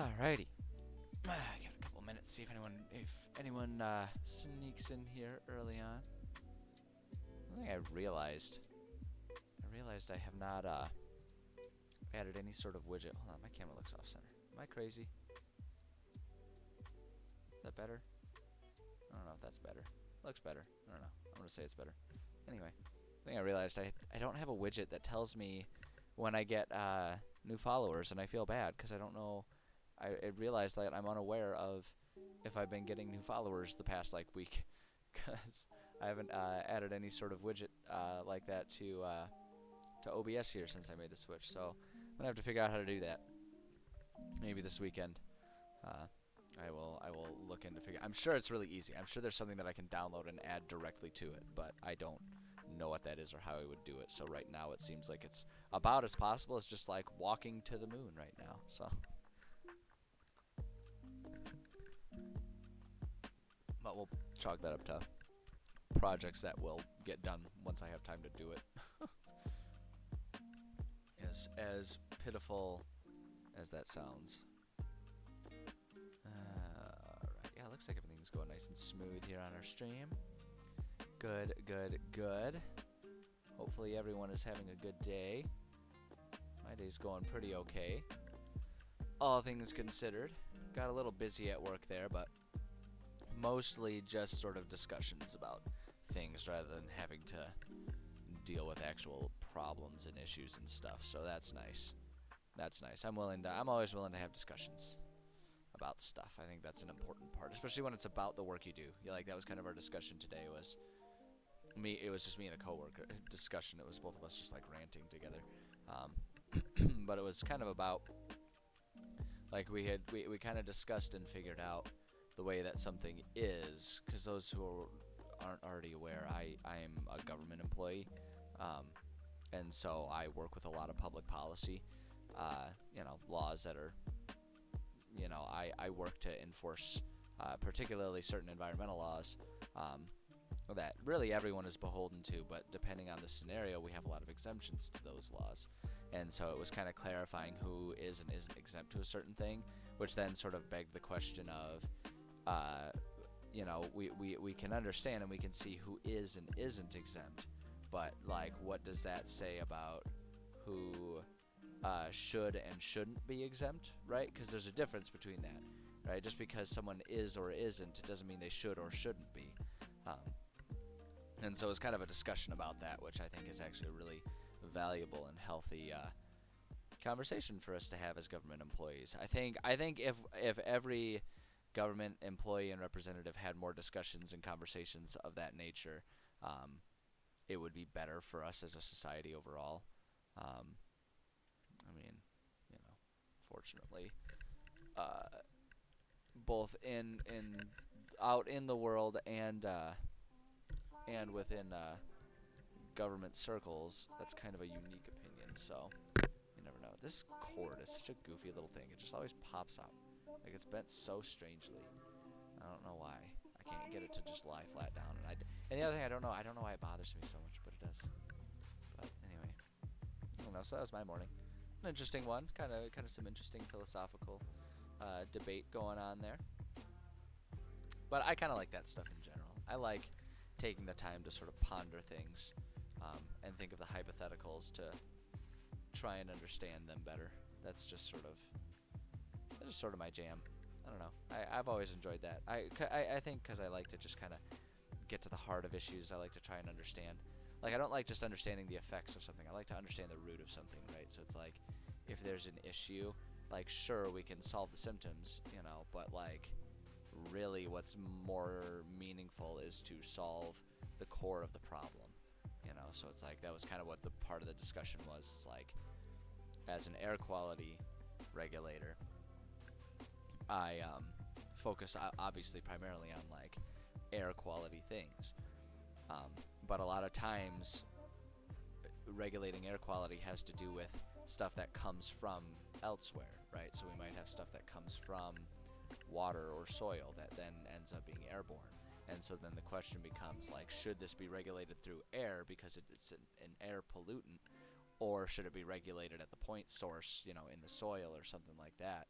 Alrighty. Give it a couple minutes, see if anyone sneaks in here early on. I think I realized I have not added any sort of widget. Hold on, my camera looks off center. Am I crazy? Is that better? I don't know if that's better. Looks better. I don't know. I'm gonna say it's better. Anyway, I think I realized I don't have a widget that tells me when I get new followers, and I feel bad because I don't know. I realized that I'm unaware of if I've been getting new followers the past week, because I haven't added any sort of widget like that to OBS here since I made the switch. So I'm gonna have to figure out how to do that. Maybe this weekend. I will look into figure. I'm sure it's really easy. I'm sure there's something that I can download and add directly to it, but I don't know what that is or how I would do it. So right now it seems like it's about as possible as just like walking to the moon right now. So. But we'll chalk that up to projects that will get done once I have time to do it. As pitiful as that sounds. Alright, yeah, looks like everything's going nice and smooth here on our stream. Good, good, good. Hopefully everyone is having a good day. My day's going pretty okay. All things considered. Got a little busy at work there, but mostly just sort of discussions about things rather than having to deal with actual problems and issues and stuff. So that's nice. That's nice. I'm always willing to have discussions about stuff. I think that's an important part, especially when it's about the work you do. Yeah, like that was kind of our discussion today. It was just me and a coworker discussion. It was both of us just like ranting together. But it was kind of about like we kind of discussed and figured out the way that something is, because those who aren't already aware, I am a government employee, and so I work with a lot of public policy, laws that are, I work to enforce particularly certain environmental laws that really everyone is beholden to, but depending on the scenario, we have a lot of exemptions to those laws. And so it was kind of clarifying who is and isn't exempt to a certain thing, which then sort of begged the question of, we can understand and we can see who is and isn't exempt, but like what does that say about who should and shouldn't be exempt, right? Because there's a difference between that, right? Just because someone is or isn't, it doesn't mean they should or shouldn't be. And so it's kind of a discussion about that, which I think is actually a really valuable and healthy conversation for us to have as government employees. I think if every government employee and representative had more discussions and conversations of that nature, it would be better for us as a society overall. Fortunately, both out in the world and within government circles, that's kind of a unique opinion. So you never know. This cord is such a goofy little thing. It just always pops out. Like it's bent so strangely. I don't know why. I can't get it to just lie flat down. And the other thing, I don't know why it bothers me so much, but it does. But anyway, I don't know. So that was my morning. An interesting one. Kind of some interesting philosophical debate going on there. But I kind of like that stuff in general. I like taking the time to sort of ponder things and think of the hypotheticals to try and understand them better. That's just sort of my jam. I don't know. I've always enjoyed that. I think because I like to just kind of get to the heart of issues. I like to try and understand. Like, I don't like just understanding the effects of something. I like to understand the root of something, right? So it's like, if there's an issue, like, sure, we can solve the symptoms, but like, really what's more meaningful is to solve the core of the problem, So it's like, that was kind of what the part of the discussion was. It's like, as an air quality regulator, I focus obviously primarily on like air quality things, but a lot of times regulating air quality has to do with stuff that comes from elsewhere, right? So we might have stuff that comes from water or soil that then ends up being airborne. And so then the question becomes like, should this be regulated through air because it's an air pollutant, or should it be regulated at the point source, in the soil or something like that?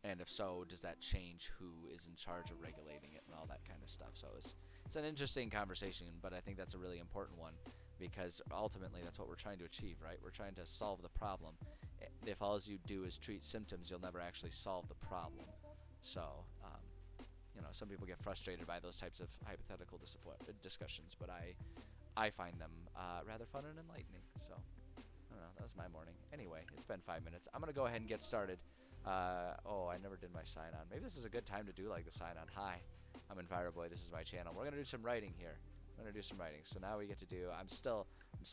And if so, does that change who is in charge of regulating it and all that kind of stuff? So it's an interesting conversation, but I think that's a really important one because ultimately that's what we're trying to achieve, right? We're trying to solve the problem. If all you do is treat symptoms, you'll never actually solve the problem. So, some people get frustrated by those types of hypothetical discussions, but I find them rather fun and enlightening. So, I don't know. That was my morning. Anyway, it's been 5 minutes. I'm going to go ahead and get started. I never did my sign on. Maybe this is a good time to do like the sign on. Hi, I'm Enviroboy. This is my channel. We're going to do some writing here. We're going to do some writing. So now we get to do, I'm still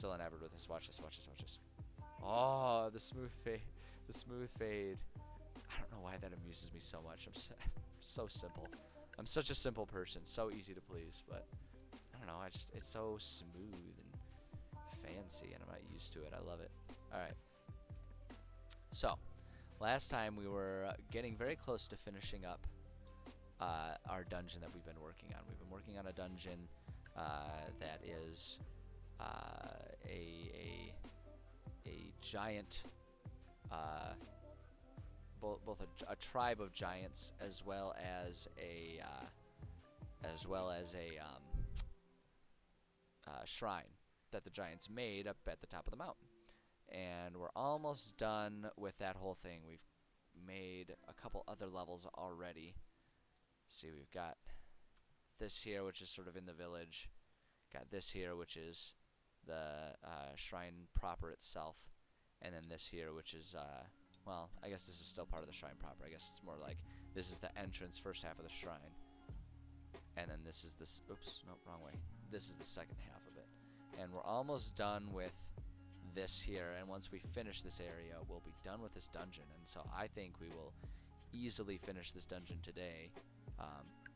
enamored with this. Watch this. Oh, the smooth fade. The smooth fade. I don't know why that amuses me so much. I'm so simple. I'm such a simple person. So easy to please, but I don't know. It's so smooth and fancy, and I'm not used to it. I love it. All right. So, last time we were getting very close to finishing up our dungeon that we've been working on. We've been working on a dungeon that is a giant, both a tribe of giants as well as a shrine that the giants made up at the top of the mountain. And we're almost done with that whole thing. We've made a couple other levels already. See, we've got this here, which is sort of in the village. Got this here, which is the shrine proper itself. And then this here, which is, well, I guess this is still part of the shrine proper. I guess it's more like this is the entrance, first half of the shrine. And then this is this, oops, nope, wrong way. This is the second half of it. And we're almost done with this here, and once we finish this area, we'll be done with this dungeon. And so I think we will easily finish this dungeon today,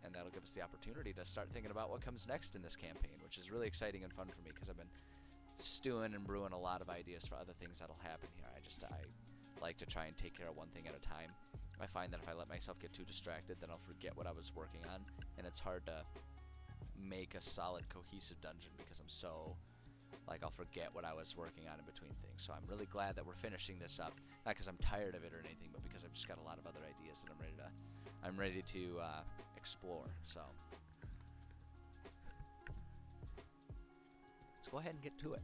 and that'll give us the opportunity to start thinking about what comes next in this campaign, which is really exciting and fun for me because I've been stewing and brewing a lot of ideas for other things that'll happen here. I like to try and take care of one thing at a time. I find that if I let myself get too distracted, then I'll forget what I was working on, and it's hard to make a solid, cohesive dungeon because I'm so, like, I'll forget what I was working on in between things. So I'm really glad that we're finishing this up, not because I'm tired of it or anything, but because I've just got a lot of other ideas that I'm ready to explore. So let's go ahead and get to it.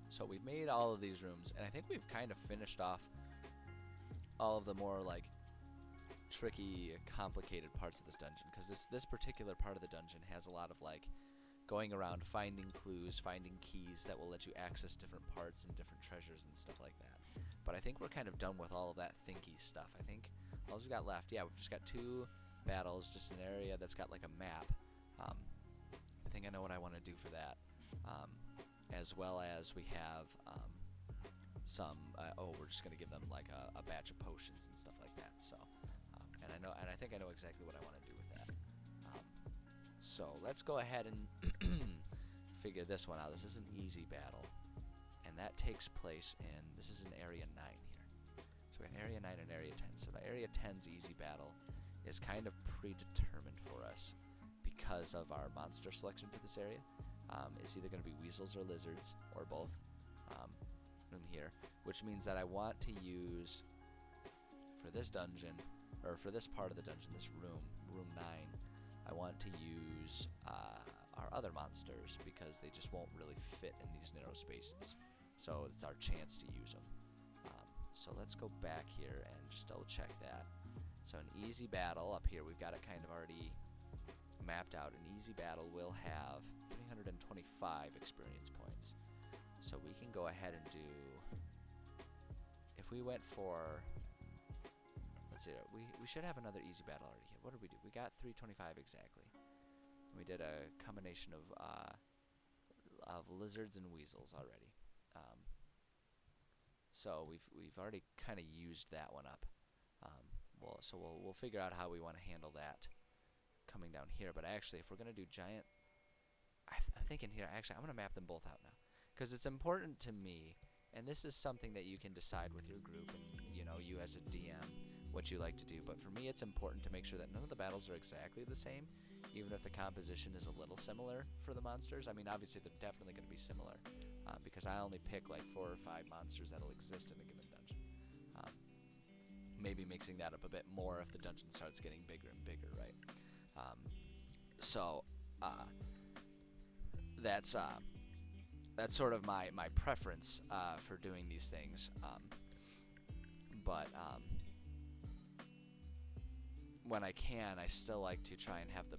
So we've made all of these rooms, and I think we've kind of finished off all of the more like tricky, complicated parts of this dungeon, because this particular part of the dungeon has a lot of like going around finding clues, finding keys that will let you access different parts and different treasures and stuff like that. But I think we're kind of done with all of that thinky stuff. I think all we've got left, yeah, we've just got 2 battles, just an area that's got like a map. I think I know what I want to do for that. As well as we have some, we're just going to give them like a batch of potions and stuff like that. So, and I think I know exactly what I want to do with that. So let's go ahead and figure this one out. This is an easy battle, and that takes place in, this is in Area 9 here. So we got Area 9 and Area 10. So Area 10's easy battle is kind of predetermined for us because of our monster selection for this area. It's either going to be weasels or lizards, or both, in here, which means that I want to use, for this dungeon, or for this part of the dungeon, this room 9, I want to use our other monsters because they just won't really fit in these narrow spaces. So it's our chance to use them. So let's go back here and just double check that. So an easy battle up here, we've got it kind of already mapped out. An easy battle will have 325 experience points. So we can go ahead and do, if we went for, let's see, we should have another easy battle already here. What did we do? We got 325 exactly. We did a combination of lizards and weasels already. So we've already kind of used that one up. So we'll figure out how we want to handle that coming down here. But actually, if we're gonna do giant, I'm thinking here. Actually, I'm gonna map them both out now because it's important to me. And this is something that you can decide with your group and you as a DM what you like to do. But for me, it's important to make sure that none of the battles are exactly the same, even if the composition is a little similar for the monsters. I mean, obviously they're definitely going to be similar because I only pick like 4 or 5 monsters that'll exist in a given dungeon. be mixing that up a bit more if the dungeon starts getting bigger and bigger, right? So that's sort of my preference for doing these things. But when I can, I still like to try and have the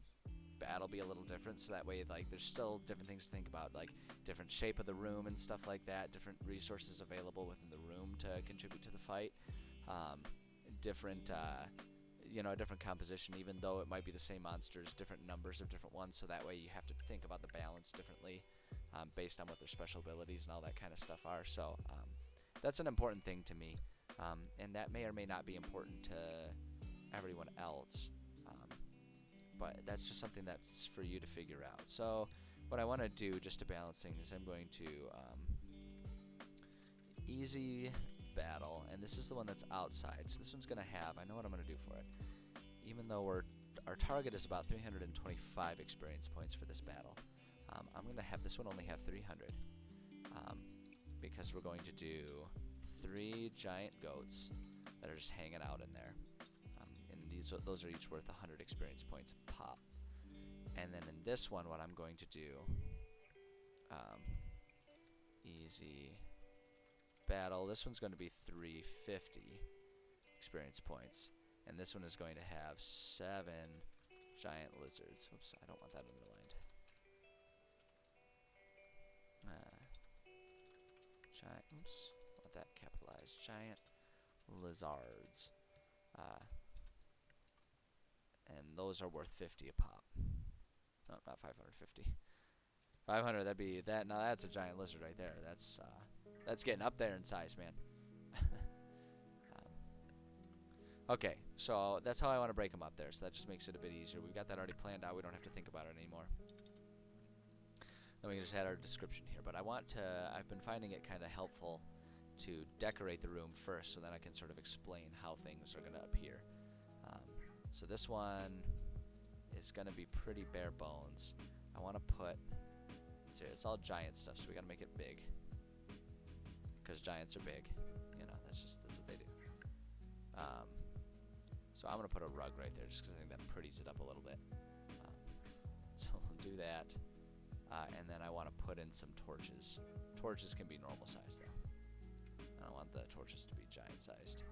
battle be a little different, so that way like there's still different things to think about, like different shape of the room and stuff like that, different resources available within the room to contribute to the fight, different different composition, even though it might be the same monsters, different numbers of different ones, so that way you have to think about the balance differently based on what their special abilities and all that kind of stuff are. So that's an important thing to me, and that may or may not be important to everyone else, but that's just something that's for you to figure out. So what I want to do just to balance things, I'm going to easy battle, and this is the one that's outside, so this one's going to have, I know what I'm going to do for it, even though our target is about 325 experience points for this battle. I'm going to have this one only have 300, because we're going to do 3 giant goats that are just hanging out in there. Those are each worth 100 experience points a pop. And then in this one, what I'm going to do, easy battle, this one's going to be 350 experience points. And this one is going to have 7 giant lizards. Oops, I don't want that underlined. Oops, I want that capitalized. Giant lizards. And those are worth 50 a pop. No, not 550. 500, that'd be that. Now that's a giant lizard right there. That's getting up there in size, man. Okay, so that's how I want to break them up there. So that just makes it a bit easier. We've got that already planned out. We don't have to think about it anymore. Then we can just add our description here. But I've been finding it kind of helpful to decorate the room first, so then I can sort of explain how things are going to appear. So this one is going to be pretty bare bones. I want to put, it's all giant stuff, so we got to make it big, because giants are big. That's what they do. So I'm going to put a rug right there just because I think that pretties it up a little bit. So we'll do that. And then I want to put in some torches. Torches can be normal size though. I don't want the torches to be giant sized.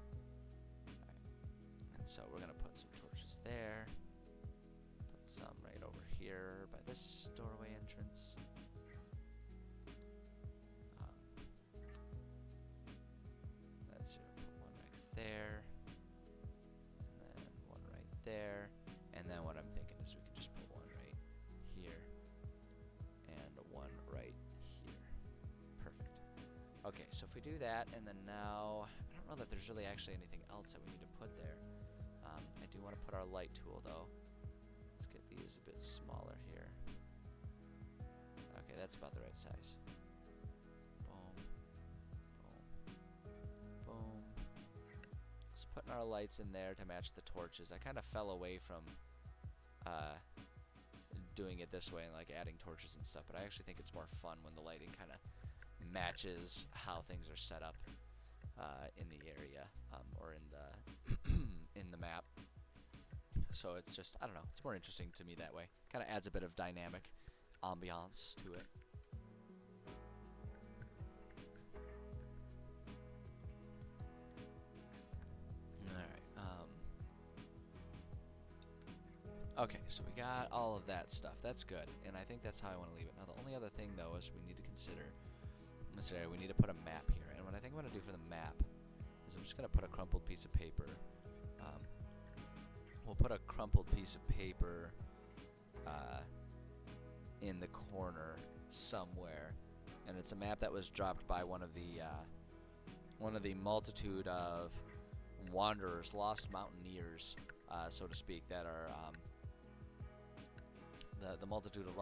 So we're going to put some torches there, put some right over here by this doorway entrance. That's it, put one right there, and then one right there, and then what I'm thinking is we can just put one right here, and one right here. Perfect. Okay, so if we do that, and then now, I don't know that there's really actually anything else that we need to put there. I do want to put our light tool though. Let's get these a bit smaller here. Okay, that's about the right size. Boom, boom, boom. Just putting our lights in there to match the torches. I kind of fell away from doing it this way and like adding torches and stuff, but I actually think it's more fun when the lighting kind of matches how things are set up in the area, or in the in the map. So it's just, I don't know, it's more interesting to me that way. Kind of adds a bit of dynamic ambiance to it. Alright, okay, so we got all of that stuff. That's good, and I think that's how I want to leave it. Now the only other thing though is we need to consider this area. We need to put a map here, and what I think I'm going to do for the map is I'm just going to put a crumpled piece of paper. We'll put a crumpled piece of paper in the corner somewhere, and it's a map that was dropped by one of the multitude of wanderers, lost mountaineers, so to speak, that are the multitude of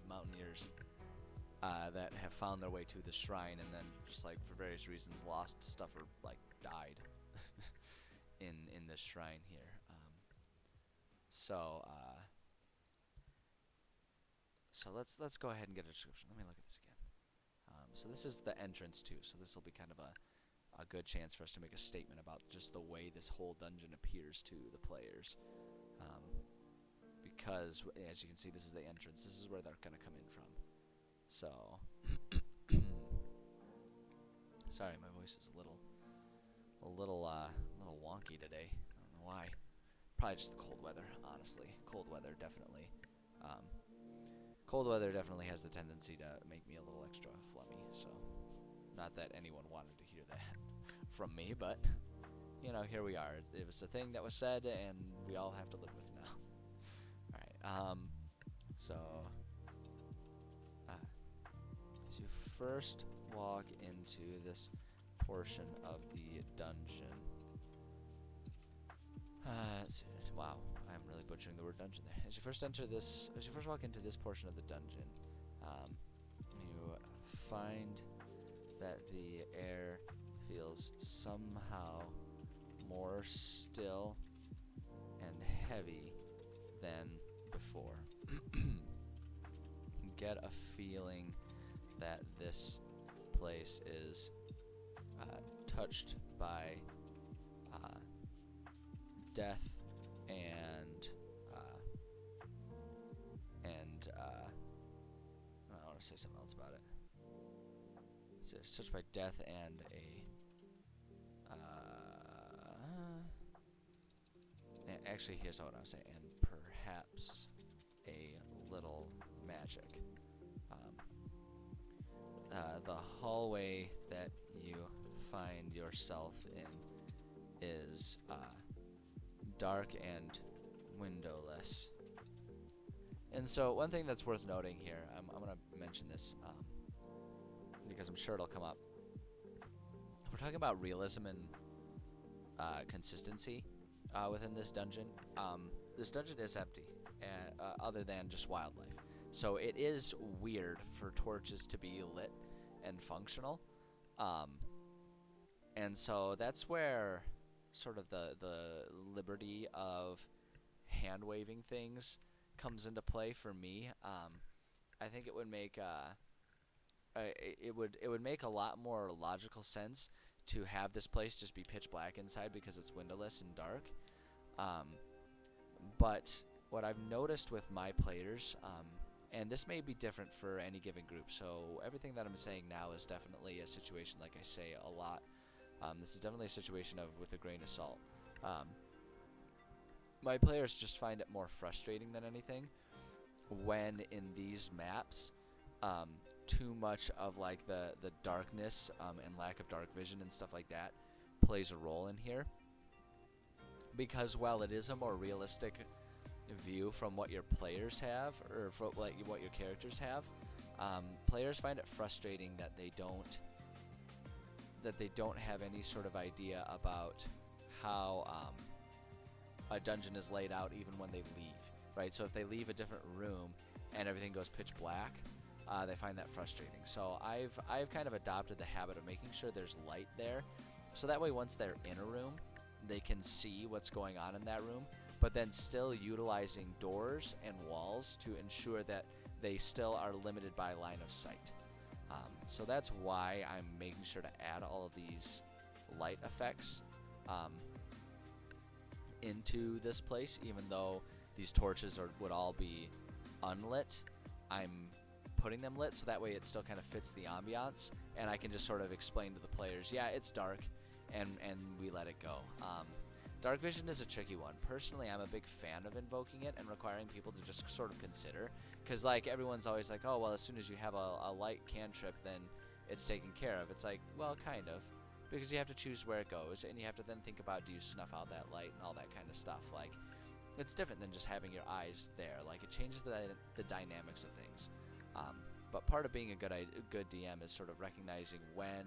mountaineers that have found their way to the shrine, and then just like for various reasons lost stuff or like died in this shrine here. So let's go ahead and get a description. Let me look at this again. So this is the entrance too. So this will be kind of a a good chance for us to make a statement about just the way this whole dungeon appears to the players. Because, as you can see, this is the entrance. This is where they're going to come in from. So, sorry, my voice is a little wonky today. I don't know why. Probably just the cold weather, honestly. Cold weather, definitely. Cold weather definitely has the tendency to make me a little extra flummy. So, not that anyone wanted to hear that from me, but, you know, here we are. It was a thing that was said, and we all have to live with it now. Alright, so, as you first walk into this portion of the dungeon, wow, I'm really butchering the word dungeon there. As you first walk into this portion of the dungeon, you find that the air feels somehow more still and heavy than before. You get a feeling that this place is touched by death and I want to say something else about it. It's touched by death and actually, here's what I'm saying, and perhaps a little magic. The hallway that you find yourself in is dark and windowless. And so one thing that's worth noting here, I'm going to mention this because I'm sure it'll come up. If we're talking about realism and consistency within this dungeon is empty, other than just wildlife. So it is weird for torches to be lit and functional. And so that's where sort of the liberty of hand-waving things comes into play for me. I think it would make it would make a lot more logical sense to have this place just be pitch black inside because it's windowless and dark. But what I've noticed with my players, and this may be different for any given group, so everything that I'm saying now is definitely a situation, like I say a lot, this is definitely a situation of with a grain of salt. My players just find it more frustrating than anything when in these maps, too much of like the darkness and lack of dark vision and stuff like that plays a role in here. Because while it is a more realistic view from what your players have, or from like what your characters have, players find it frustrating that they don't have any sort of idea about how a dungeon is laid out even when they leave, right? So if they leave a different room and everything goes pitch black, they find that frustrating. So I've kind of adopted the habit of making sure there's light there, so that way once they're in a room, they can see what's going on in that room, but then still utilizing doors and walls to ensure that they still are limited by line of sight. So that's why I'm making sure to add all of these light effects into this place, even though these torches would all be unlit. I'm putting them lit so that way it still kind of fits the ambiance, and I can just sort of explain to the players, yeah, it's dark, and we let it go. Dark vision is a tricky one. Personally, I'm a big fan of invoking it and requiring people to just sort of consider, because like everyone's always like, oh well, as soon as you have a light cantrip, then it's taken care of. It's like, well, kind of, because you have to choose where it goes, and you have to then think about, do you snuff out that light and all that kind of stuff. Like, it's different than just having your eyes there. Like, it changes the dynamics of things. But part of being a good DM is sort of recognizing when,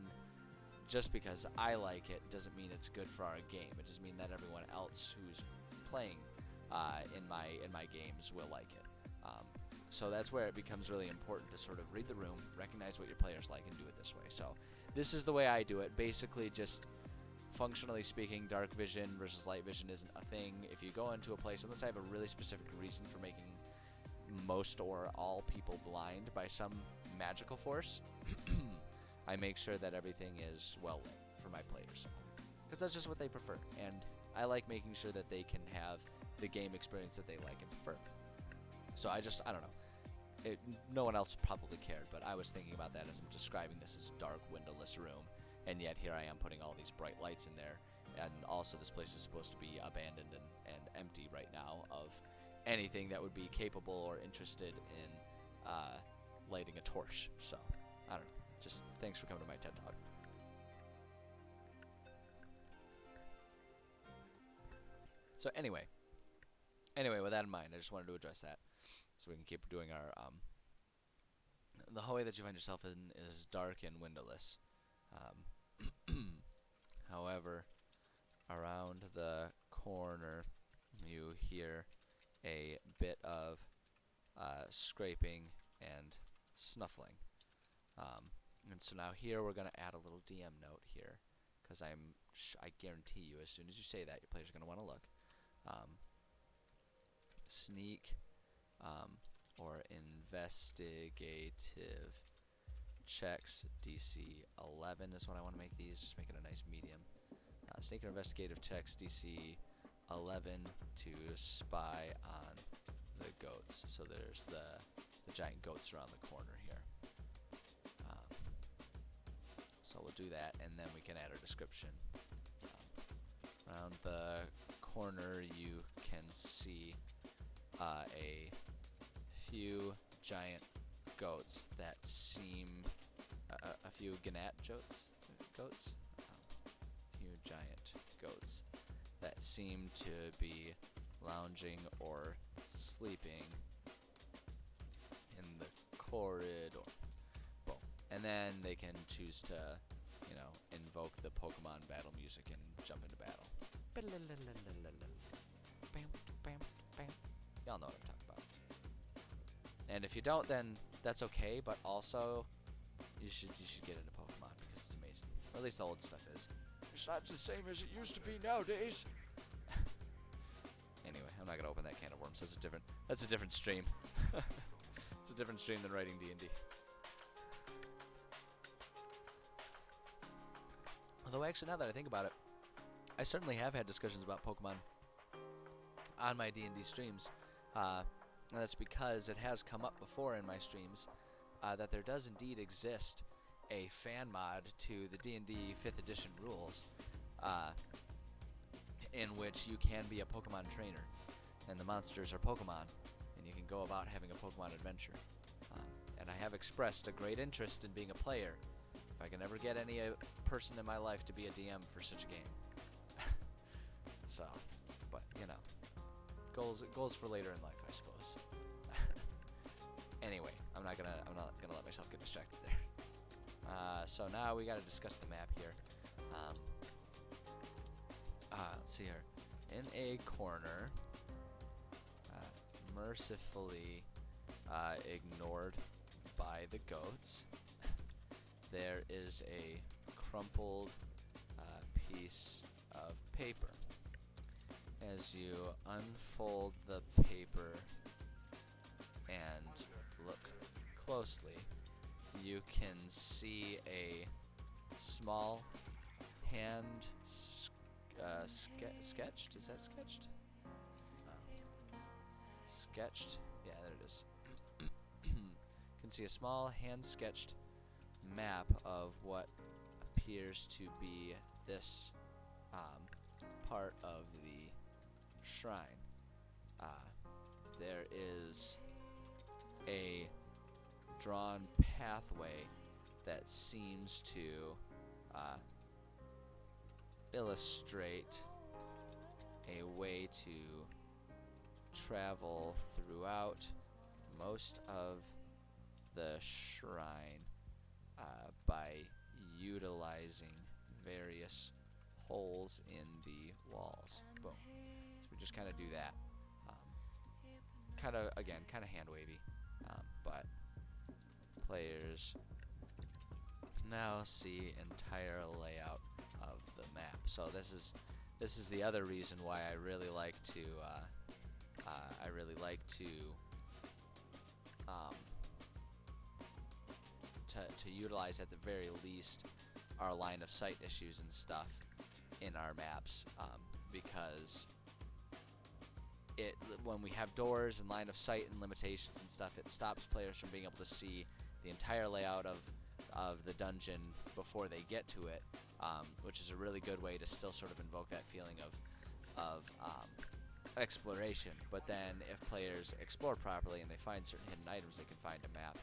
just because I like it doesn't mean it's good for our game. It doesn't mean that everyone else who's playing in my games will like it. So that's where it becomes really important to sort of read the room, recognize what your players like, and do it this way. So this is the way I do it. Basically, just functionally speaking, dark vision versus light vision isn't a thing. If you go into a place, unless I have a really specific reason for making most or all people blind by some magical force, I make sure that everything is well lit for my players, because that's just what they prefer, and I like making sure that they can have the game experience that they like and prefer. So I don't know. No one else probably cared, but I was thinking about that as I'm describing this as a dark, windowless room, and yet here I am putting all these bright lights in there, and also this place is supposed to be abandoned and empty right now of anything that would be capable or interested in lighting a torch. So, I don't know. Just thanks for coming to my TED Talk. So anyway, with that in mind, I just wanted to address that so we can keep doing our the hallway that you find yourself in is dark and windowless. However, around the corner you hear a bit of scraping and snuffling. And so now here we're going to add a little DM note here, because I guarantee you as soon as you say that, your players are going to want to look. Sneak or investigative checks DC 11 is what I want to make these. Just make it a nice medium. Sneak or investigative checks DC 11 to spy on the goats. So there's the giant goats around the corner here. So we'll do that, and then we can add our description. Around the corner you can see a few giant goats that seem a few goats, few giant goats that seem to be lounging or sleeping in the corridor. Boom. And then they can choose to, invoke the Pokemon battle music and jump into battle. Y'all know what I'm talking about. And if you don't, then that's okay, but also you should get into Pokemon because it's amazing. Or at least the old stuff is. It's not the same as it used to be nowadays. Anyway, I'm not gonna open that can of worms. That's a different stream. It's a different stream than writing D&D. Although actually, now that I think about it, I certainly have had discussions about Pokemon on my D&D streams. And that's because it has come up before in my streams that there does indeed exist a fan mod to the D&D 5th edition rules in which you can be a Pokemon trainer, and the monsters are Pokemon, and you can go about having a Pokemon adventure. And I have expressed a great interest in being a player if I can ever get any person in my life to be a DM for such a game. So, but goals for later in life, I suppose. Anyway, I'm not gonna let myself get distracted there. So now we gotta discuss the map here. Let's see here. In a corner, mercifully ignored by the goats, there is a crumpled piece of paper. As you unfold the paper and look closely, you can see a small hand sketched. Is that sketched? Sketched. Yeah, there it is. You can see a small hand-sketched map of what appears to be this part of the shrine. There is a drawn pathway that seems to illustrate a way to travel throughout most of the shrine by utilizing various holes in the walls. Boom. So we just kind of do that. Kind of hand wavy, but players now see entire layout of the map. So this is the other reason why I really like to to utilize at the very least our line of sight issues and stuff in our maps, because when we have doors and line of sight and limitations and stuff, it stops players from being able to see the entire layout of the dungeon before they get to it, which is a really good way to still sort of invoke that feeling of exploration. But then if players explore properly and they find certain hidden items, they can find a map,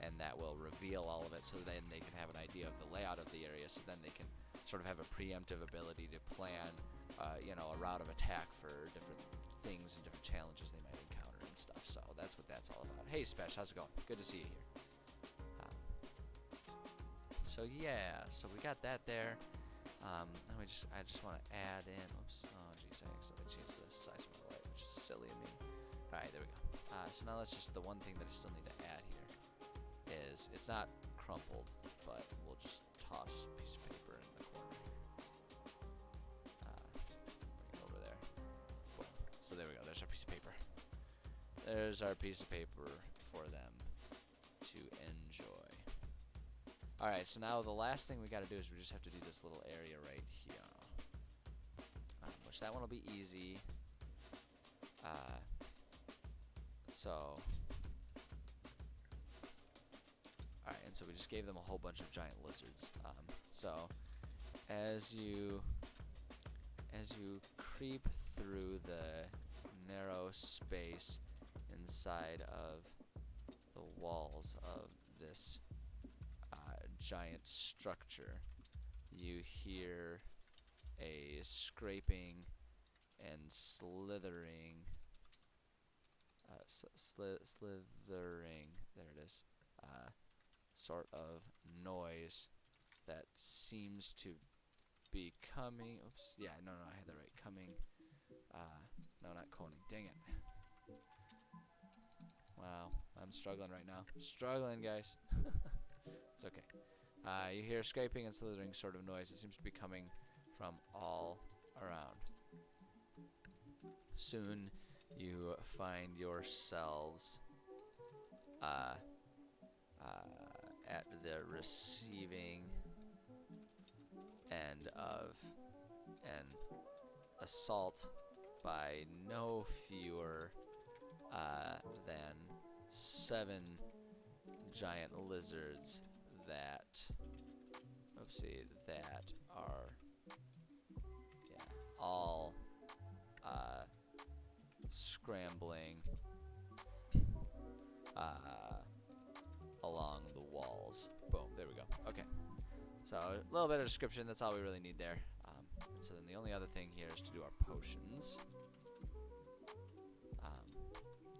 and that will reveal all of it, so then they can have an idea of the layout of the area, so then they can sort of have a preemptive ability to plan a route of attack for different things and different challenges they might encounter and stuff. So that's what that's all about. Hey Spesh, how's it going? Good to see you here. So yeah, so we got that there. I just want to add in. Oops. Oh geez, I accidentally changed the size of my light, which is silly of me. All right, there we go. So now that's just the one thing that I still need to add here. Is it's not crumpled, but we'll just toss a piece of paper in the corner here. Bring it over there. Boom. So there we go. There's our piece of paper. There's our piece of paper for them to enjoy. Alright, so now the last thing we gotta do is we just have to do this little area right here. Which that one will be easy. Alright, and so we just gave them a whole bunch of giant lizards. So as you creep through the narrow space inside of the walls of this giant structure, you hear a scraping and slithering, slithering, there it is, sort of noise that seems to be coming, oops, yeah, no, I had that right, coming, no, not Coney, dang it. Wow, I'm struggling right now. Struggling, guys. It's okay. You hear scraping and slithering sort of noise. It seems to be coming from all around. Soon you find yourselves at the receiving end of an assault by no fewer than 7 giant lizards that are all scrambling along the walls. Boom, there we go. Okay, so a little bit of description, that's all we really need there. And so then the only other thing here is to do our potions.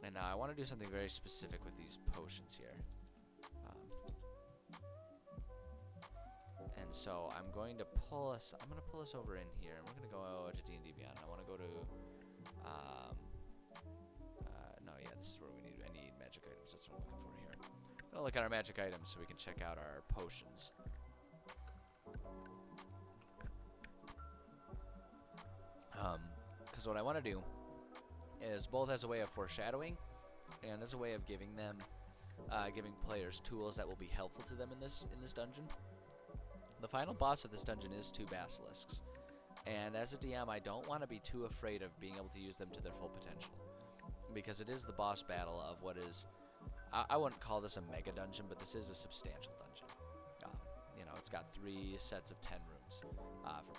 And now I want to do something very specific with these potions here. And so I'm going to pull us over in here, and we're going to go to D&D Beyond. I want to go to, no, yeah, this is where I need magic items. That's what I'm looking for here. I'm going to look at our magic items so we can check out our potions. Because what I want to do is both as a way of foreshadowing and as a way of giving players tools that will be helpful to them in this dungeon. The final boss of this dungeon is 2 basilisks, and as a DM I don't want to be too afraid of being able to use them to their full potential, because it is the boss battle of what is, I wouldn't call this a mega dungeon, but this is a substantial dungeon. It's got 3 sets of 10 rooms for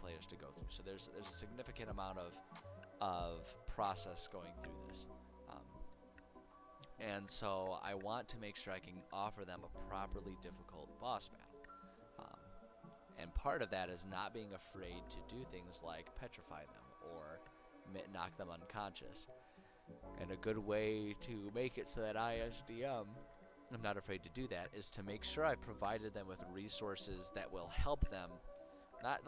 players to go through, so there's a significant amount of process going through this. And so I want to make sure I can offer them a properly difficult boss battle. And part of that is not being afraid to do things like petrify them or knock them unconscious. And a good way to make it so that I, as DM, I'm not afraid to do that is to make sure I've provided them with resources that will help them, not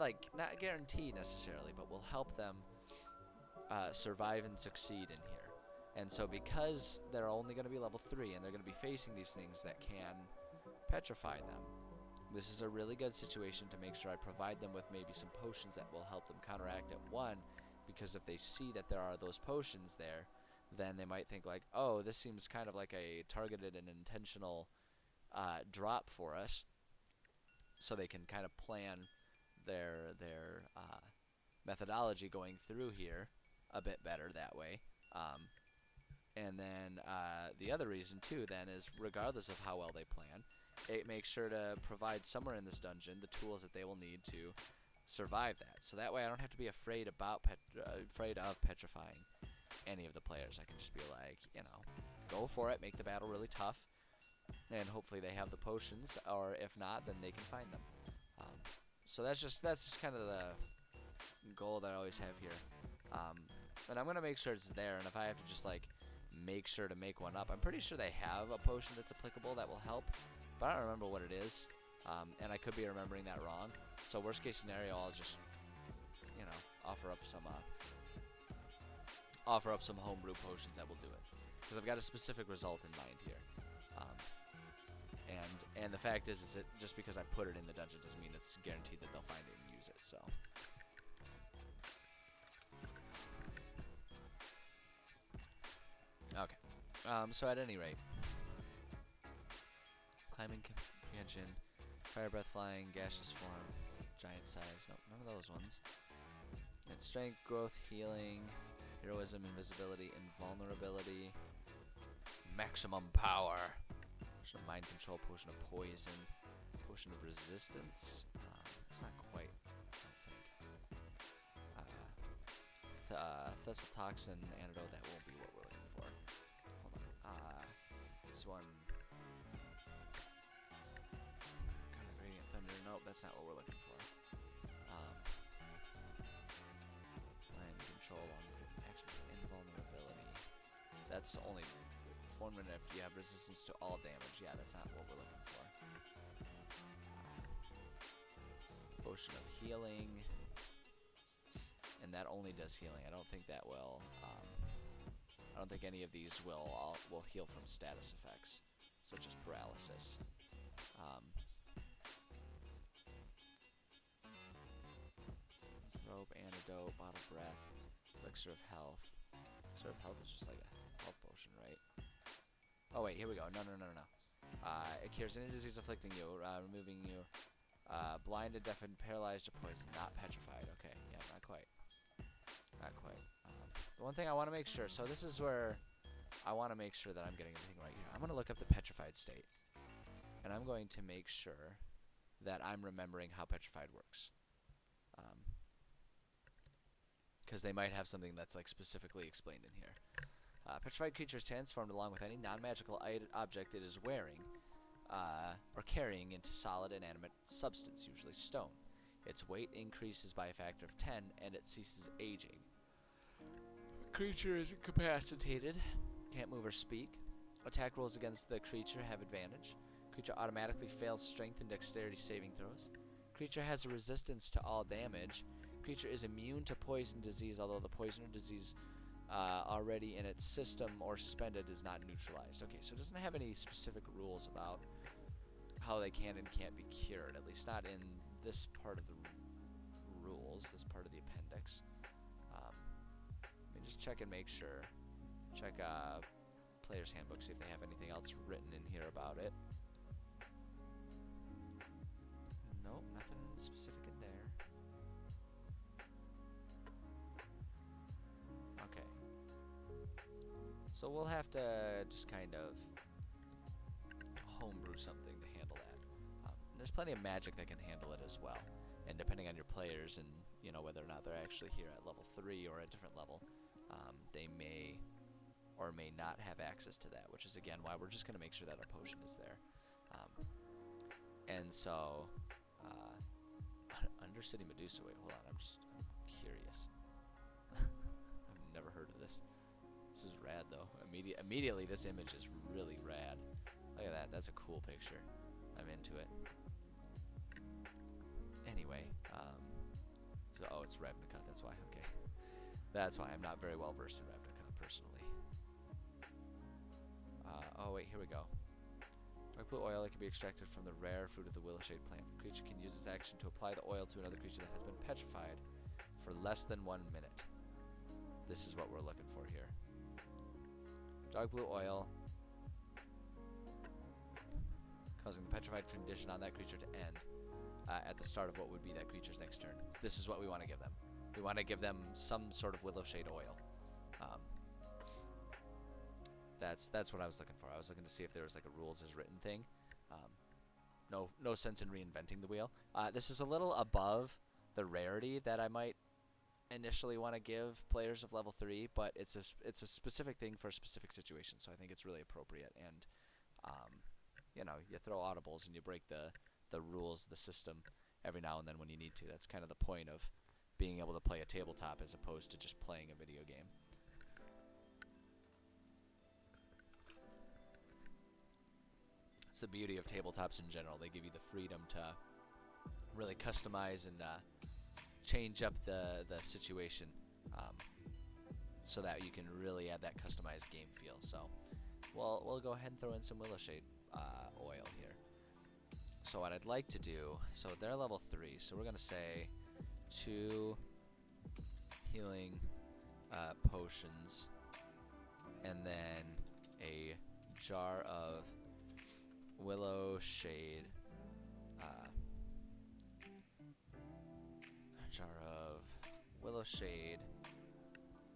guarantee necessarily, but will help them survive and succeed in here. And so because they're only going to be level 3 and they're going to be facing these things that can petrify them, this is a really good situation to make sure I provide them with maybe some potions that will help them counteract it. One, because if they see that there are those potions there, then they might think like, oh, this seems kind of like a targeted and intentional drop for us. so they can kind of plan their methodology going through here a bit better that way. And then the other reason too then is, regardless of how well they plan, it makes sure to provide somewhere in this dungeon the tools that they will need to survive that. So that way I don't have to be afraid of petrifying any of the players. I can just be like, go for it, make the battle really tough, and hopefully they have the potions, or if not, then they can find them. So that's just kind of the goal that I always have here. And I'm gonna make sure it's there, and if I have to just like make sure to make one up, I'm pretty sure they have a potion that's applicable that will help, but I don't remember what it is, and I could be remembering that wrong. So worst case scenario, I'll just offer up some homebrew potions that will do it, because I've got a specific result in mind here. And the fact is that just because I put it in the dungeon doesn't mean it's guaranteed that they'll find it and use it. So. Okay. So at any rate, climbing comprehension, fire breath, flying, gaseous form, giant size. Nope, none of those ones. And strength, growth, healing, heroism, invisibility, invulnerability, maximum power. Potion of mind control, potion of poison, potion of resistance. It's not quite, I don't think. Thessal toxin antidote, that won't be what we're looking for. Hold on. This one. God of Radiant Thunder. Nope, that's not what we're looking for. Mind control on invulnerability. That's only 1 minute if you have resistance to all damage. Yeah, that's not what we're looking for. Potion of healing, and that only does healing. I don't think that will. I don't think any of these will heal from status effects, such as paralysis. Robe, antidote, bottle breath, elixir of health. Elixir of health is just like a health potion, right? Oh wait, here we go. No. It cures any disease afflicting you, removing you blinded, deafened, paralyzed, or poisoned, not petrified. Okay, yeah, not quite. The one thing I want to make sure, so this is where I want to make sure that I'm getting everything right here. I'm going to look up the petrified state, and I'm going to make sure that I'm remembering how petrified works. Because they might have something that's like specifically explained in here. Petrified creature is transformed along with any non-magical object it is wearing or carrying into solid inanimate substance, usually stone. Its weight increases by a factor of 10, and it ceases aging. Creature is incapacitated, can't move or speak. Attack rolls against the creature have advantage. Creature automatically fails strength and dexterity saving throws. Creature has a resistance to all damage. Creature is immune to poison disease, although the poison or disease already in its system or suspended is not neutralized. Okay, so it doesn't have any specific rules about how they can and can't be cured, at least not in this part of the rules, this part of the appendix. Let me just check and make sure. Check Player's Handbook, see if they have anything else written in here about it. Nope, nothing specific in there. Okay. So we'll have to just kind of homebrew something to handle that. There's plenty of magic that can handle it as well. And depending on your players and whether or not they're actually here at level 3 or a different level, they may or may not have access to that, which is again why we're just going to make sure that our potion is there. And so, Undercity Medusa. Wait, hold on. I'm curious. I've never heard of this. This is rad, though. Immediately, this image is really rad. Look at that. That's a cool picture. I'm into it. Anyway, oh, it's Ravnica. That's why. Okay. That's why I'm not very well versed in Ravnica, personally. Oh, wait. Here we go. Dark blue oil that can be extracted from the rare fruit of the Willowshade plant. The creature can use this action to apply the oil to another creature that has been petrified for less than 1 minute. This is what we're looking for here. Dark blue oil, causing the petrified condition on that creature to end. at the start of what would be that creature's next turn. This is what we want to give them. We want to give them some sort of Willowshade oil. That's what I was looking for. I was looking to see if there was like a rules as written thing. No sense in reinventing the wheel. This is a little above the rarity that I might initially want to give players of level 3, but it's a specific thing for a specific situation, so I think it's really appropriate. And you know, you throw audibles and you break the rules of the system every now and then when you need to. That's kind of the point of being able to play a tabletop as opposed to just playing a video game. It's the beauty of tabletops in general. They give you the freedom to really customize and change up the situation so that you can really add that customized game feel. So we'll go ahead and throw in some Willowshade oil here. So what I'd like to do, so they're level 3, so we're going to say 2 healing potions, and then a jar of Willowshade,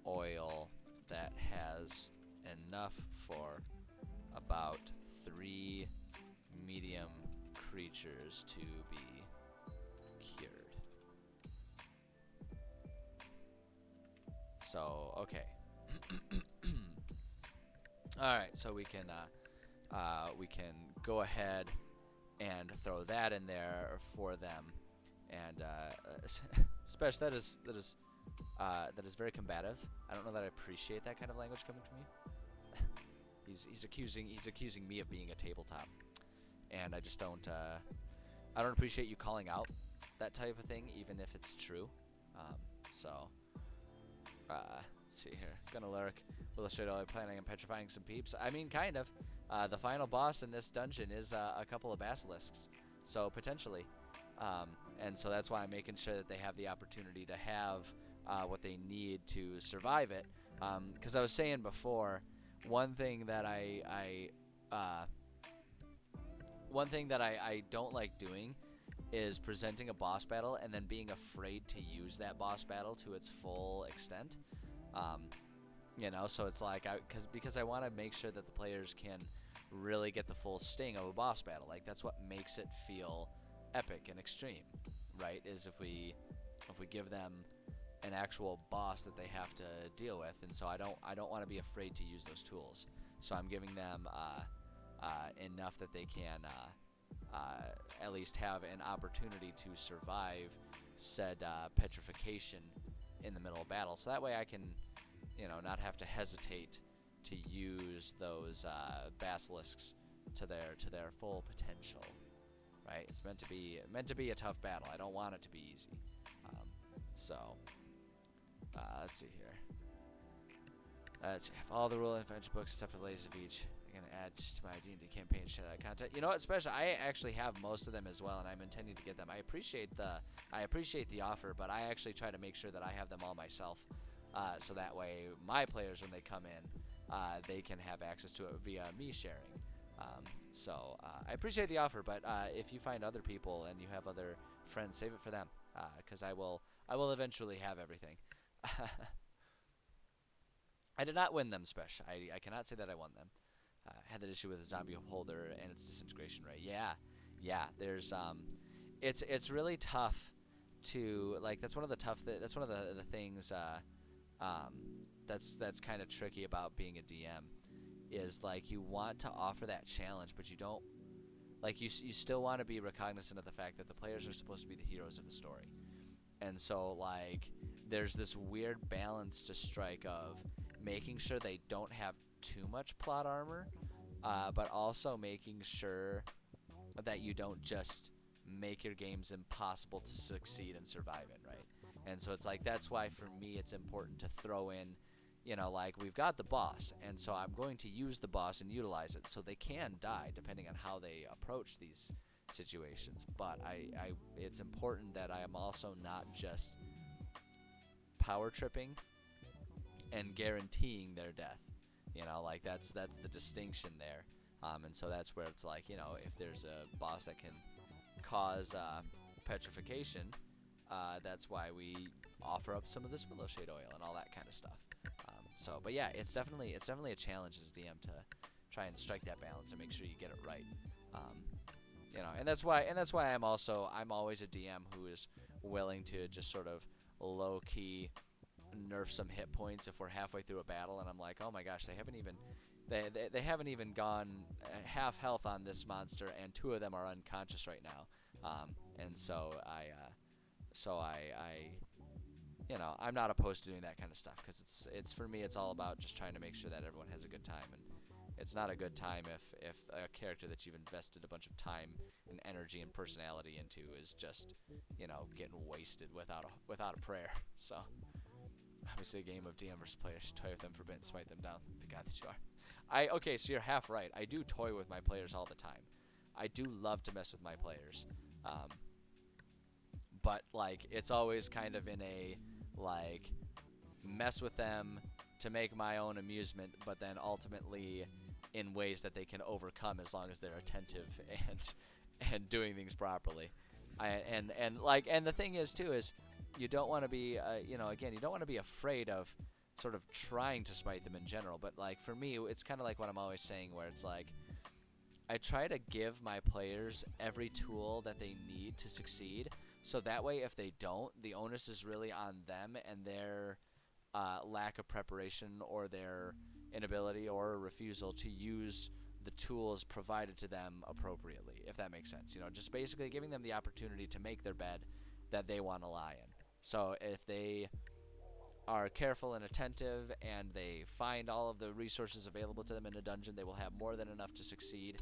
oil that has enough for about 3 medium creatures to be cured. So, okay. Alright, so we can go ahead and throw that in there for them, and especially that is very combative. I don't know that I appreciate that kind of language coming from you. he's accusing me of being a tabletop, and I just don't appreciate you calling out that type of thing, even if it's true. Let's see here. Gonna lurk. Willowshade oil, planning on petrifying some peeps. I mean, kind of. The final boss in this dungeon is a couple of basilisks, so potentially. And so that's why I'm making sure that they have the opportunity to have what they need to survive it. Because I was saying before, one thing that I don't like doing is presenting a boss battle and then being afraid to use that boss battle to its full extent. You know, so it's like because I want to make sure that the players can really get the full sting of a boss battle. Like, that's what makes it feel epic and extreme, right? Is if we give them an actual boss that they have to deal with. And so I don't want to be afraid to use those tools. So I'm giving them enough that they can at least have an opportunity to survive said petrification in the middle of battle. So that way I can, you know, not have to hesitate to use those basilisks to their full potential. Right? It's meant to be a tough battle. I don't want it to be easy. Let's see here. Let's see. All the rule and adventure books except for the latest of each. I'm gonna add to my D&D campaign share that content. You know what? Special. I actually have most of them as well, and I'm intending to get them. I appreciate the offer, but I actually try to make sure that I have them all myself, so that way my players, when they come in, they can have access to it via me sharing. I appreciate the offer, but if you find other people and you have other friends, save it for them, because I will eventually have everything. I did not win them, Spesh. I cannot say that I won them. Had that issue with the zombie holder and its disintegration rate. Yeah. There's it's really tough to, like, that's one of the things that's kind of tricky about being a DM, is like you want to offer that challenge, but you don't, like, you still want to be recognizant of the fact that the players are supposed to be the heroes of the story. And so, like, there's this weird balance to strike of making sure they don't have too much plot armor, but also making sure that you don't just make your games impossible to succeed and survive in, right? And so it's like, that's why for me it's important to throw in, you know, like, we've got the boss, and so I'm going to use the boss and utilize it, so they can die depending on how they approach these situations. But it's important that I am also not just power tripping and guaranteeing their death. You know, like, that's the distinction there. And so that's where it's like, you know, if there's a boss that can cause petrification, that's why we offer up some of this willow shade oil and all that kind of stuff. But yeah, it's definitely a challenge as a DM to try and strike that balance and make sure you get it right. And that's why I'm always a DM who is willing to just sort of low key nerf some hit points if we're halfway through a battle and I'm like, oh my gosh, they haven't even gone half health on this monster, and 2 of them are unconscious right now. And so I'm not opposed to doing that kind of stuff, because it's for me, it's all about just trying to make sure that everyone has a good time. And it's not a good time if a character that you've invested a bunch of time and energy and personality into is just, getting wasted without a prayer. So obviously a game of DM versus players, toy with them, forbid, smite them down, the god that you are. Okay, so you're half right. I do toy with my players all the time. I do love to mess with my players. But like, it's always kind of in a like mess with them to make my own amusement, but then ultimately in ways that they can overcome as long as they're attentive and doing things properly. And the thing is too is you don't want to be you don't want to be afraid of sort of trying to smite them in general. But like for me, it's kind of like what I'm always saying, where it's like I try to give my players every tool that they need to succeed. So that way, if they don't, the onus is really on them and their lack of preparation or their inability or refusal to use the tools provided to them appropriately, if that makes sense. Just basically giving them the opportunity to make their bed that they want to lie in. So if they are careful and attentive and they find all of the resources available to them in a dungeon, they will have more than enough to succeed.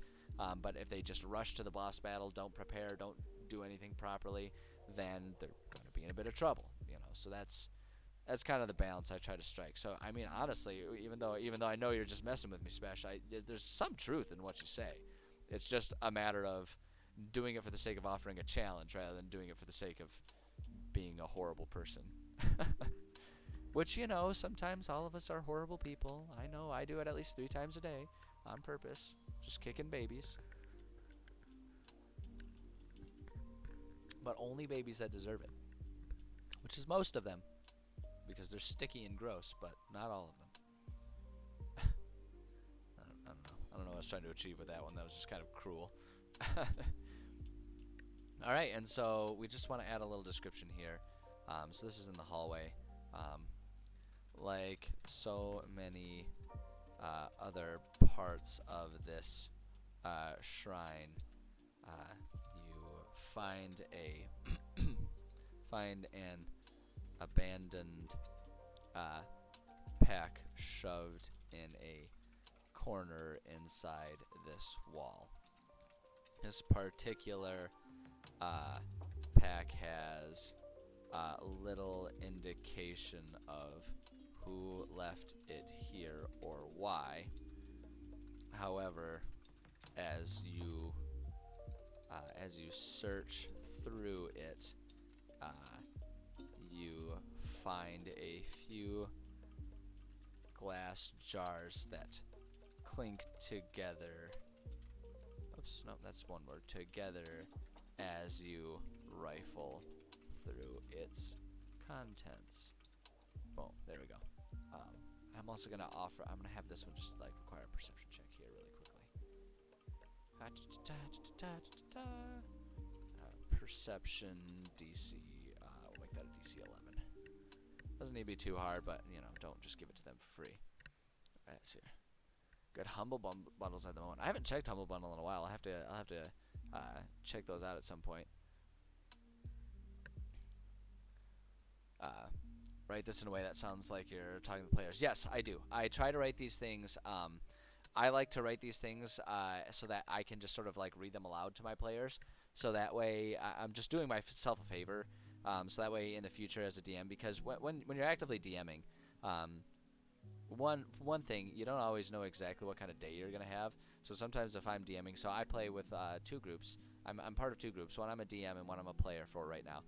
But if they just rush to the boss battle, don't prepare, don't do anything properly, then they're going to be in a bit of trouble. So that's kind of the balance I try to strike. So I mean, honestly, even though I know you're just messing with me, Spesh, there's some truth in what you say. It's just a matter of doing it for the sake of offering a challenge rather than doing it for the sake of being a horrible person. Which, sometimes all of us are horrible people. I know I do it at least 3 times a day on purpose, just kicking babies. But only babies that deserve it, which is most of them, because they're sticky and gross, but not all of them. I don't know what I was trying to achieve with that one. That was just kind of cruel. All right, and so we just want to add a little description here. So this is in the hallway. Like so many other parts of this shrine, you find an abandoned pack shoved in a corner inside this wall. This particular pack has little indication of who left it here or why. However, as you search through it, you find a few glass jars that clink together. Oops, no, that's one word. Together, as you rifle through its contents. Boom, there we go. I'm also gonna have this one just like require a perception check here really quickly. Perception DC. We'll make that a DC 11. Doesn't need to be too hard, but don't just give it to them for free. All right, see here. Good humble bundles at the moment. I haven't checked humble bundle in a while. I'll have to check those out at some point. Write this in a way that sounds like you're talking to the players. Yes, I do. I try to write these things. I like to write these things so that I can just sort of like read them aloud to my players. So that way I'm just doing myself a favor. So that way in the future as a DM, because when you're actively DMing, one thing, you don't always know exactly what kind of day you're going to have. So sometimes if I'm DMing, so I play with 2 groups. I'm part of 2 groups. One I'm a DM and one I'm a player for right now.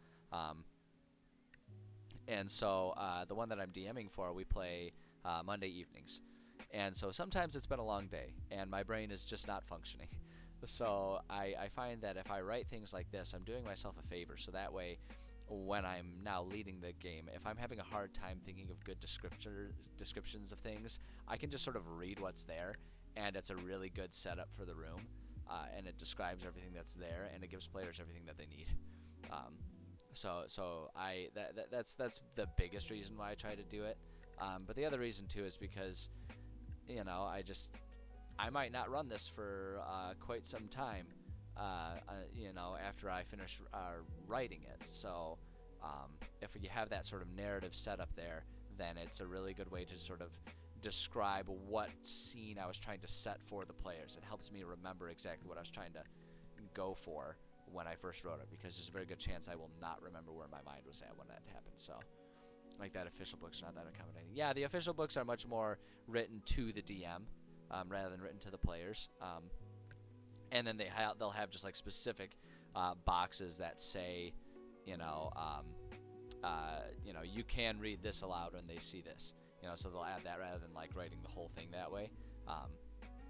And so the one that I'm DMing for, we play Monday evenings. And so sometimes it's been a long day, and my brain is just not functioning. So I find that if I write things like this, I'm doing myself a favor. So that way, when I'm now leading the game, if I'm having a hard time thinking of good descriptions of things, I can just sort of read what's there, and it's a really good setup for the room, and it describes everything that's there, and it gives players everything that they need. Um, that's the biggest reason why I try to do it. But the other reason too is because I might not run this for quite some time, after I finish writing it. So if you have that sort of narrative set up there, then it's a really good way to sort of describe what scene I was trying to set for the players. It helps me remember exactly what I was trying to go for when I first wrote it, because there's a very good chance I will not remember where my mind was at when that happened. So, like that, official books are not that accommodating. Yeah, the official books are much more written to the DM rather than written to the players. And then they'll have just like specific boxes that say, you can read this aloud when they see this. So they'll add that rather than like writing the whole thing that way.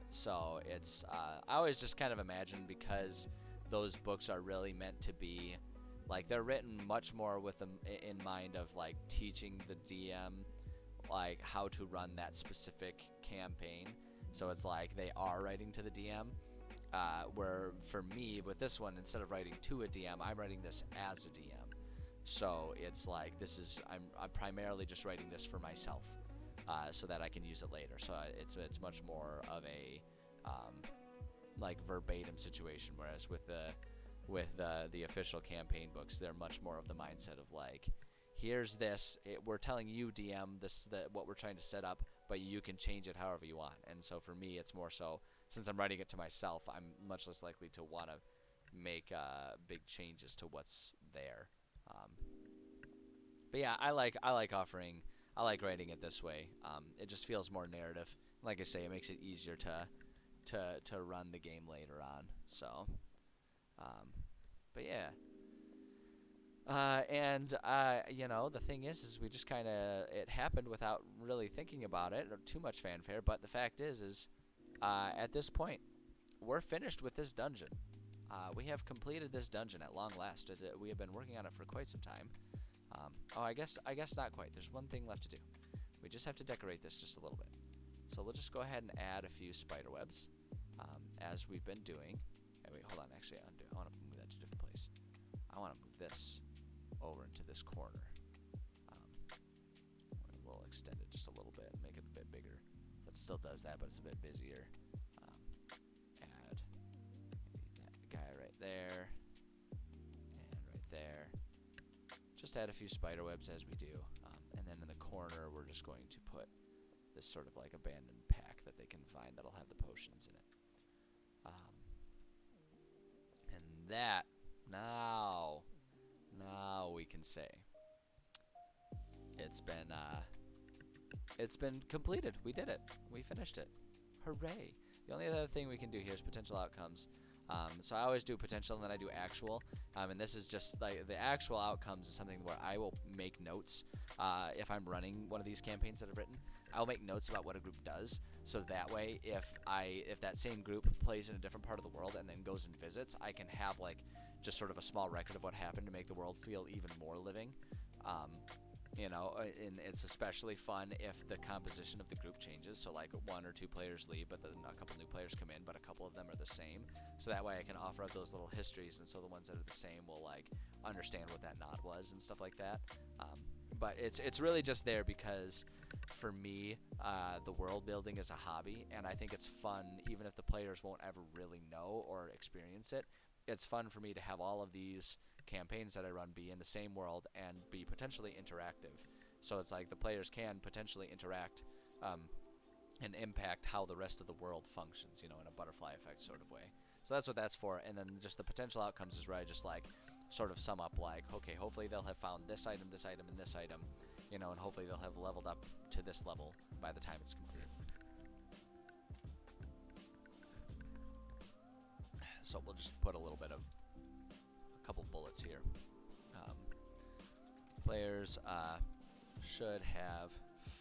So it's I always just kind of imagine, because those books are really meant to be like, they're written much more with them in mind of like teaching the DM like how to run that specific campaign. So it's like they are writing to the DM. Where for me with this one, instead of writing to a DM, I'm writing this as a DM. So it's like I'm primarily just writing this for myself, so that I can use it later. So it's much more of a like verbatim situation, whereas with the official campaign books, they're much more of the mindset of like, here's this, we're telling you DM this, what we're trying to set up, but you can change it however you want. And so for me, it's more so, since I'm writing it to myself, I'm much less likely to want to make big changes to what's there. But yeah, I like writing it this way. It just feels more narrative. Like I say, it makes it easier to run the game later on. So, but yeah. The thing is we just kind of, it happened without really thinking about it or too much fanfare. But the fact is, at this point, we're finished with this dungeon. We have completed this dungeon at long last. We have been working on it for quite some time. I guess not quite. There's one thing left to do. We just have to decorate this just a little bit. So we'll just go ahead and add a few spider webs, as we've been doing. Hey, wait, hold on. Actually, I want to move that to a different place. I want to move this over into this corner. We'll extend it just a little bit and make it a bit bigger. So it still does that, but it's a bit busier. Add that guy right there and right there. Just add a few spider webs as we do, and then in the corner we're just going to put this sort of like abandoned pack that they can find that'll have the potions in it. And that now we can say it's been completed. We did it. We finished it. Hooray! The only other thing we can do here is potential outcomes. So I always do potential and then I do actual. And this is just like the actual outcomes is something where I will make notes. If I'm running one of these campaigns that I've written, I'll make notes about what a group does. So that way, if that same group plays in a different part of the world and then goes and visits, I can have like just sort of a small record of what happened to make the world feel even more living. And it's especially fun if the composition of the group changes. So like one or two players leave, but then a couple new players come in, but a couple of them are the same. So that way I can offer up those little histories, and so the ones that are the same will like understand what that nod was and stuff like that. But it's really just there because for me, the world building is a hobby, and I think it's fun even if the players won't ever really know or experience it. It's fun for me to have all of these campaigns that I run be in the same world and be potentially interactive. So it's like the players can potentially interact and impact how the rest of the world functions, in a butterfly effect sort of way. So that's what that's for. And then just the potential outcomes is where I just like sort of sum up like, okay, hopefully they'll have found this item, and this item, and hopefully they'll have leveled up to this level by the time it's completed. So we'll just put a couple bullets here. Players should have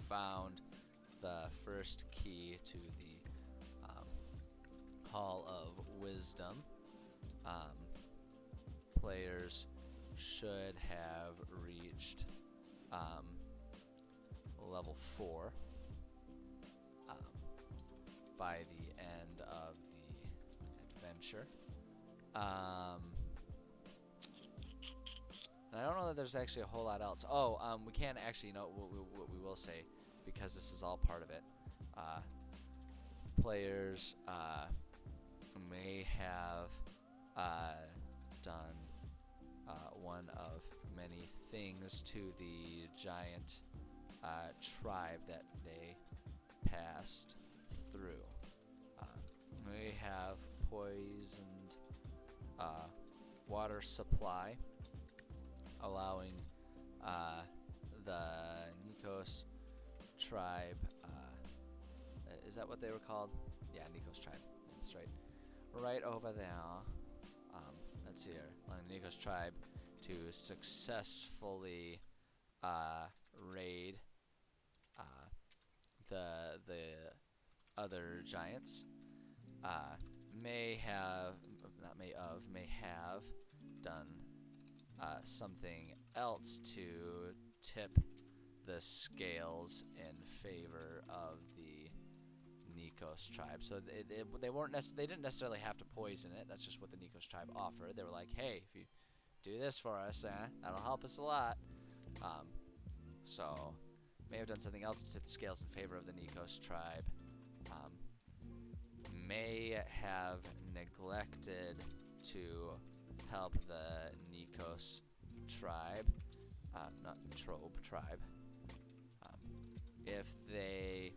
found the first key to the Hall of Wisdom. Players should have reached level 4 by the end of the adventure. And I don't know that there's actually a whole lot else. Oh, we can actually, you know, what we will say, because this is all part of it. Players may have done one of many things to the giant tribe that they passed through. May have poisoned water supply, allowing the Nikos tribe, is that what they were called? Yeah, Nikos tribe, that's right. Right over there, let's see here, allowing the Nikos tribe to successfully raid the other giants. May have done something else to tip the scales in favor of the Nikos tribe. So they didn't necessarily have to poison it. That's just what the Nikos tribe offered. They were like, hey, if you do this for us, that'll help us a lot. So may have done something else to tip the scales in favor of the Nikos tribe. May have neglected to help the Nikos tribe, not tribe. If they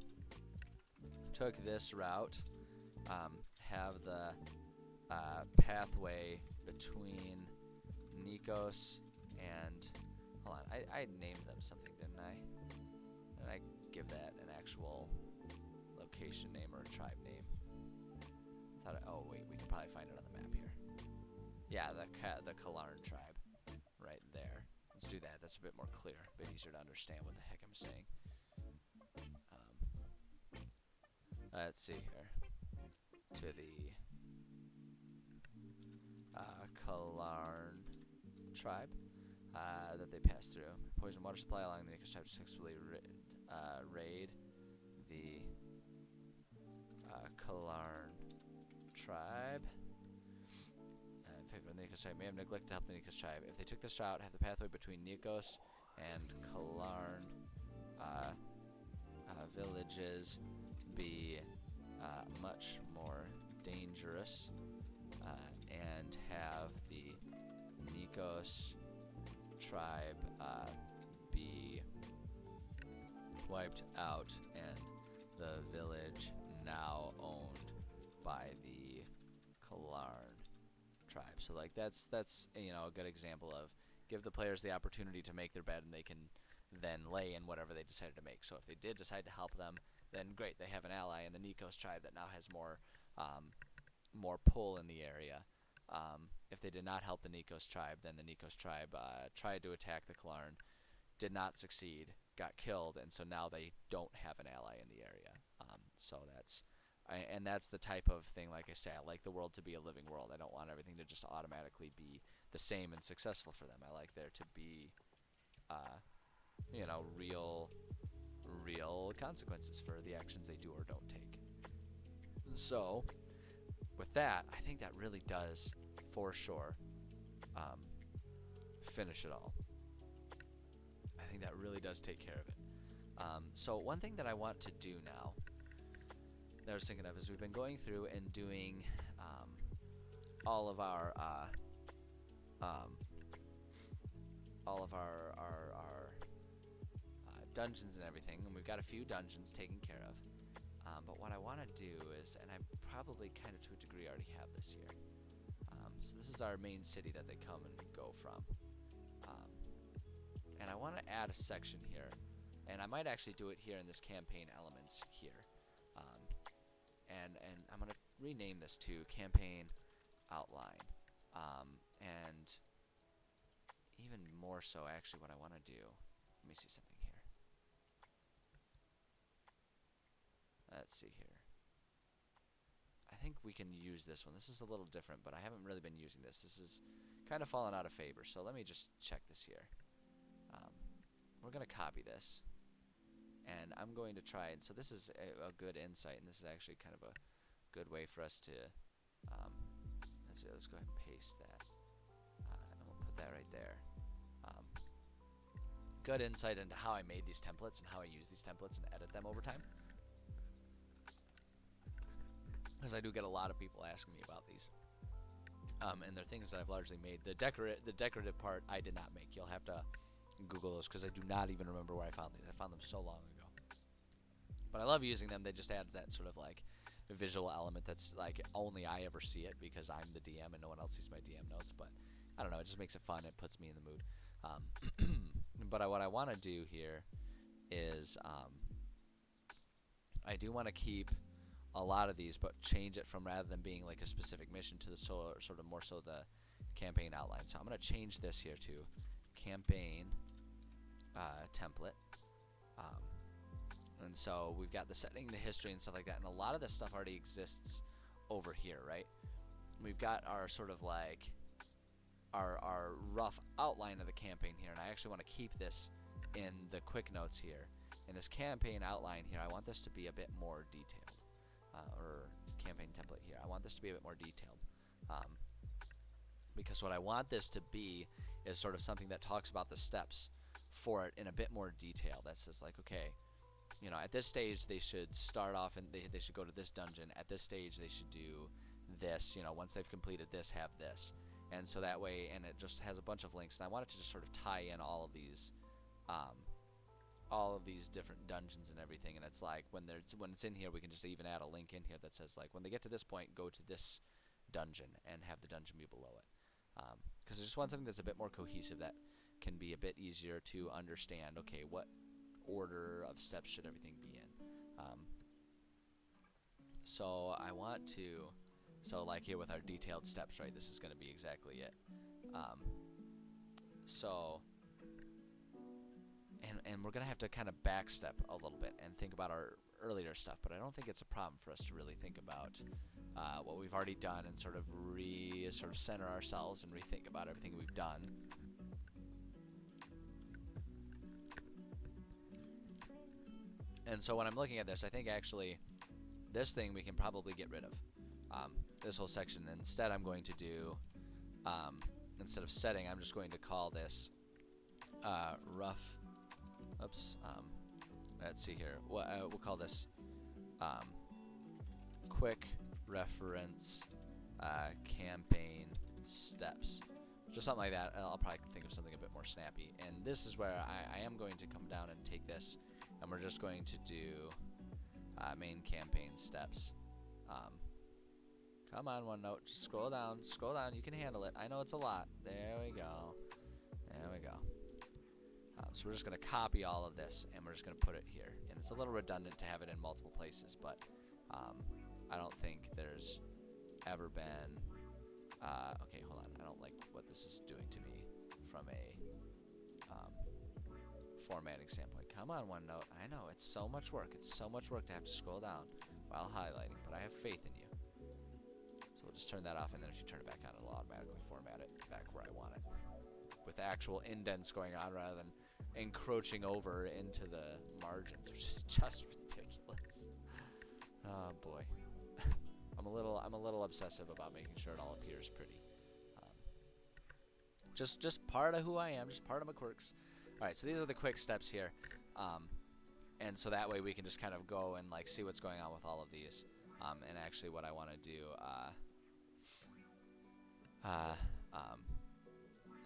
took this route, have the pathway between Nikos and, hold on, I named them something, didn't I? Did I give that an actual location name or a tribe name? Oh wait, we can probably find it on the map here. Yeah, the Kalarn tribe, right there. Let's do that. That's a bit more clear, a bit easier to understand what the heck I'm saying. Let's see here. To the Kalarn tribe that they passed through. Poison water supply, allowing the Nikos tribe to successfully raid the Kalarn tribe. In favor of the Nikos tribe, may have neglected to help the Nikos tribe. If they took this route, have the pathway between Nikos and Kalarn villages be much more dangerous, and have the Nikos tribe be wiped out, and the village now owned by the Kalarn tribe. So like that's you know, a good example of give the players the opportunity to make their bed, and they can then lay in whatever they decided to make. So if they did decide to help them, then great, they have an ally in the Nikos tribe that now has more pull in the area. If they did not help the Nikos tribe, then the Nikos tribe tried to attack the Kalarn, did not succeed, got killed, and so now they don't have an ally in the area. So that's the type of thing, like I say, I like the world to be a living world. I don't want everything to just automatically be the same and successful for them. I like there to be, you know, real consequences for the actions they do or don't take. So, with that, I think that really does, for sure, finish it all. I think that really does take care of it. So one thing that I want to do now, that I was thinking of, is we've been going through and doing all of our dungeons and everything, and we've got a few dungeons taken care of. But what I want to do is, and I probably kind of to a degree already have this here. So this is our main city that they come and go from. And I want to add a section here, and I might actually do it here in this campaign elements here. And I'm going to rename this to campaign outline. And even more so, actually, what I want to do, let me see something here. Let's see here. I think we can use this one. This is a little different, but I haven't really been using this. This is kind of fallen out of favor. So let me just check this here. We're going to copy this. And I'm going to try, and so this is a good insight, and this is actually kind of a good way for us to, let's go ahead and paste that. And we'll put that right there. Good insight into how I made these templates and how I use these templates and edit them over time. Because I do get a lot of people asking me about these. And they're things that I've largely made. The decorative part I did not make. You'll have to Google those because I do not even remember where I found these. I found them so long ago. But I love using them. They just add that sort of like visual element that's like only I ever see it because I'm the DM and no one else sees my DM notes. But I don't know. It just makes it fun. It puts me in the mood. But what I want to do here is I do want to keep a lot of these, but change it from rather than being like a specific mission to the sort of more so the campaign outline. So I'm going to change this here to campaign template. And so we've got the setting, the history, and stuff like that. And a lot of this stuff already exists over here, right? We've got our sort of like our rough outline of the campaign here. And I actually want to keep this in the quick notes here. In this campaign outline here, I want this to be a bit more detailed. Or campaign template here. I want this to be a bit more detailed. Because what I want this to be is sort of something that talks about the steps for it in a bit more detail. That says like, okay, you know, at this stage they should start off and they should go to this dungeon. At this stage they should do this. You know, once they've completed this, have this. And so that way, and it just has a bunch of links. And I want it to just sort of tie in all of these different dungeons and everything. And it's like when it's in here, we can just even add a link in here that says like when they get to this point, go to this dungeon and have the dungeon be below it. Because I just want something that's a bit more cohesive, that can be a bit easier to understand. Okay, what order of steps should everything be in? So I want to, so like here with our detailed steps, right? This is going to be exactly it. And we're going to have to kind of backstep a little bit and think about our earlier stuff, but I don't think it's a problem for us to really think about what we've already done and sort of center ourselves and rethink about everything we've done. And so when I'm looking at this, I think actually this thing we can probably get rid of. This whole section. Instead, I'm going to do, instead of setting, I'm just going to call this rough. Oops. Let's see here. We'll call this quick reference campaign steps. Just something like that. I'll probably think of something a bit more snappy. And this is where I am going to come down and take this, and we're just going to do main campaign steps. Come on, OneNote. Just scroll down. Scroll down. You can handle it. I know it's a lot. There we go. There we go. So we're just going to copy all of this, and we're just going to put it here. And it's a little redundant to have it in multiple places, but I don't think there's ever been... okay, hold on. I don't like what this is doing to me from a formatting standpoint. Come on, OneNote. I know, it's so much work. It's so much work to have to scroll down while highlighting, but I have faith in you. So we'll just turn that off, and then if you turn it back on, it'll automatically format it back where I want it, with actual indents going on rather than encroaching over into the margins, which is just ridiculous. Oh boy. I'm a little obsessive about making sure it all appears pretty. Just part of who I am, just part of my quirks. Alright, so these are the quick steps here. And so that way we can just kind of go and like see what's going on with all of these. And actually what I want to do,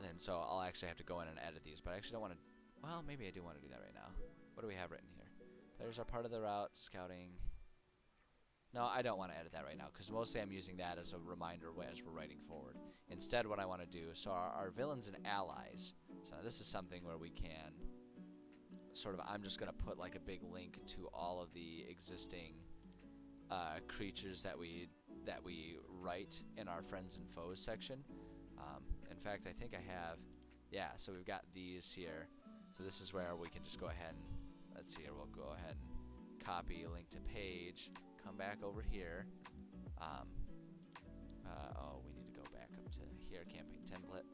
and so I'll actually have to go in and edit these, but I actually don't want to, well, maybe I do want to do that right now. What do we have written here? Players are part of the route, scouting. No, I don't want to edit that right now, because mostly I'm using that as a reminder as we're writing forward. Instead, what I want to do, so our villains and allies, so this is something where we can sort of, I'm just going to put like a big link to all of the existing creatures that we write in our friends and foes section. In fact, I think I have, yeah, so we've got these here. So this is where we can just go ahead and, let's see here, we'll go ahead and copy, link to page, come back over here, Oh, we need to go back up to here, campaign template.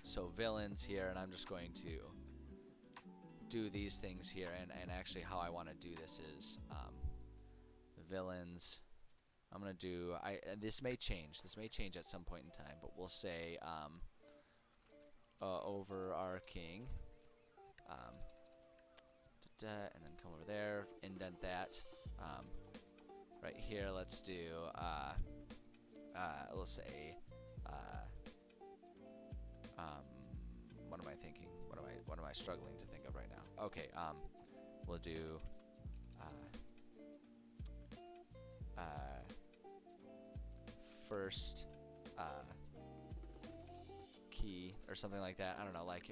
So villains here, and I'm just going to do these things here, and actually how I want to do this is villains. I'm gonna do this may change at some point in time, but we'll say over our king, and then come over there, indent that. Right here, let's do let's say what am I thinking? What am I struggling to think of right now? Okay, we'll do first key or something like that. I don't know, like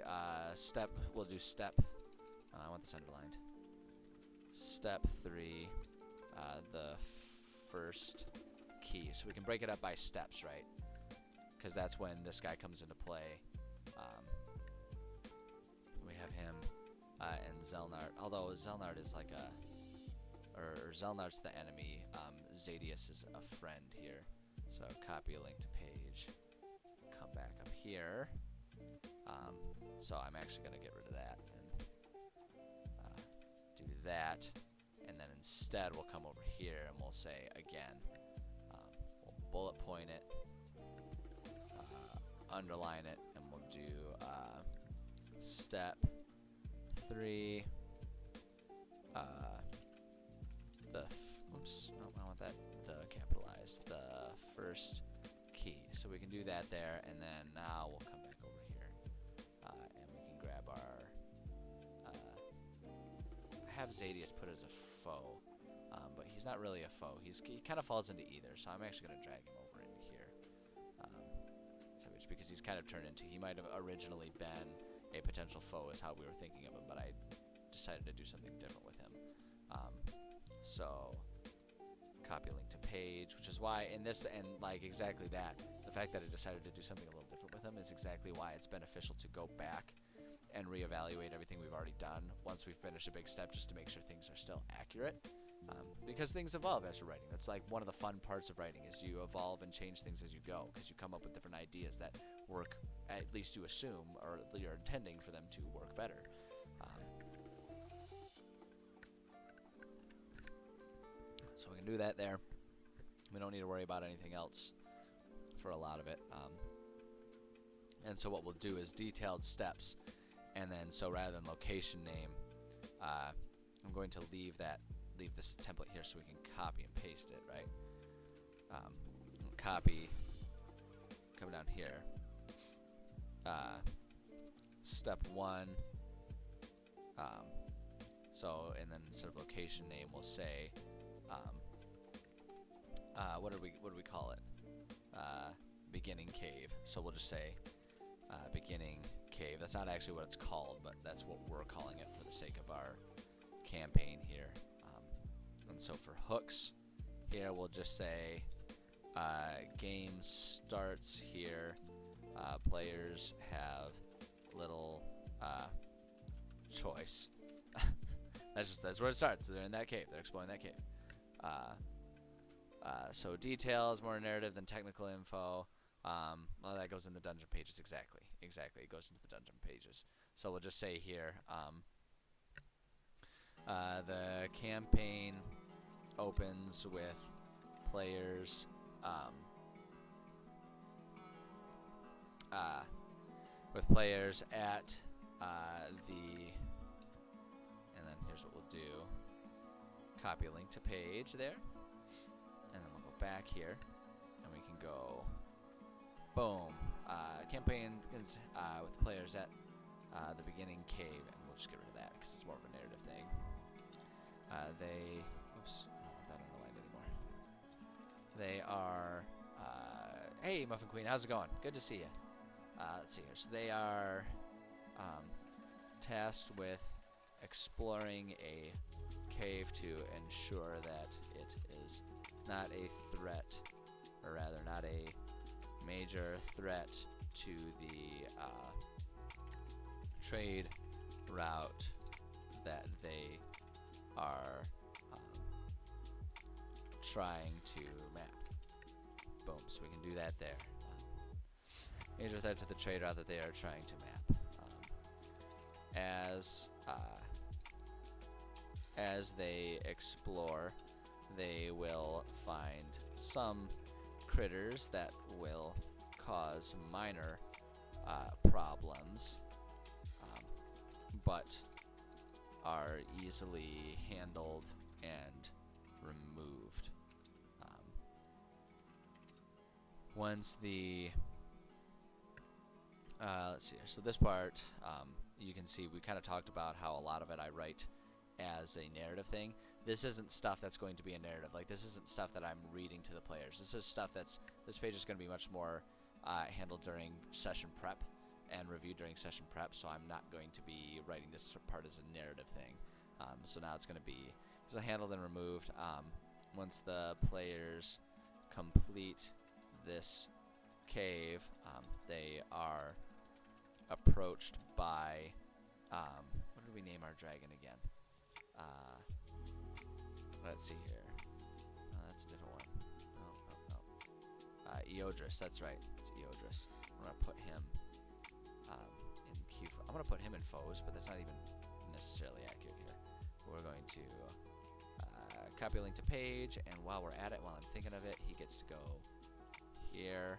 step. We'll do step. I want this underlined. Step 3, the first key. So we can break it up by steps, right? Because that's when this guy comes into play. We have him and Zelnart. Although Zelnart is like or Zelnart's the enemy. Zadius is a friend here. So copy a link to page. Come back up here. So I'm actually going to get rid of that and do that. And then instead we'll come over here and we'll say again, we'll bullet point it, underline it, and we'll do step 3, oops, no, I want that capitalized, the first key. So we can do that there, and then now we'll come back over here, and we can grab our, I have Zadius put as a foe, but he's not really a foe. He kind of falls into either, so I'm actually going to drag him over into here. Because he's kind of turned into, he might have originally been a potential foe is how we were thinking of him, but I decided to do something different with him. So copy link to page, which is why in this, and like exactly that, the fact that I decided to do something a little different with him is exactly why it's beneficial to go back and reevaluate everything we've already done once we finish a big step, just to make sure things are still accurate. Because things evolve as you're writing. That's like one of the fun parts of writing, is you evolve and change things as you go, because you come up with different ideas that work, at least you assume, or you're intending for them to work better. So we can do that there. We don't need to worry about anything else for a lot of it. And so what we'll do is detailed steps, and then so rather than location name, I'm going to leave this template here so we can copy and paste it, right? Copy, come down here. Step 1. And then instead of location name, we'll say, what do we call it? Beginning cave. So we'll just say beginning cave. That's not actually what it's called, but that's what we're calling it for the sake of our campaign here. And so for hooks, here we'll just say game starts here. Players have little choice. That's where it starts. They're in that cave. They're exploring that cave. So details, more narrative than technical info. Well, that goes in the dungeon pages. Exactly. It goes into the dungeon pages. So we'll just say here, the campaign opens with players at and then here's what we'll do. Copy a link to page there, and then we'll go back here, and we can go, boom. Campaign begins with players at the beginning cave, and we'll just get rid of that because it's more of a narrative thing. Oops, I don't want that underlined anymore. They are, hey Muffin Queen, how's it going? Good to see you. Let's see here. So they are tasked with exploring a cave to ensure that it is not a threat, or rather not a major threat to the trade route that they are trying to map. Boom, so we can do that there. Major threat to the trade route that they are trying to map. As they explore, they will find some critters that will cause minor problems, but are easily handled and removed. Once the let's see here. So this part, you can see we kind of talked about how a lot of it I write as a narrative thing. This isn't stuff that's going to be a narrative. Like, this isn't stuff that I'm reading to the players. This is stuff this page is going to be much more handled during session prep and reviewed during session prep, so I'm not going to be writing this part as a narrative thing. So now it's going to be handled and removed. Once the players complete this cave, they are approached by, what did we name our dragon again? Let's see here. That's a different one. No. Eodris, that's right. It's Eodris. I'm going to put him in Q. I'm going to put him in foes, but that's not even necessarily accurate here. We're going to copy a link to page, and while we're at it, while I'm thinking of it, he gets to go here.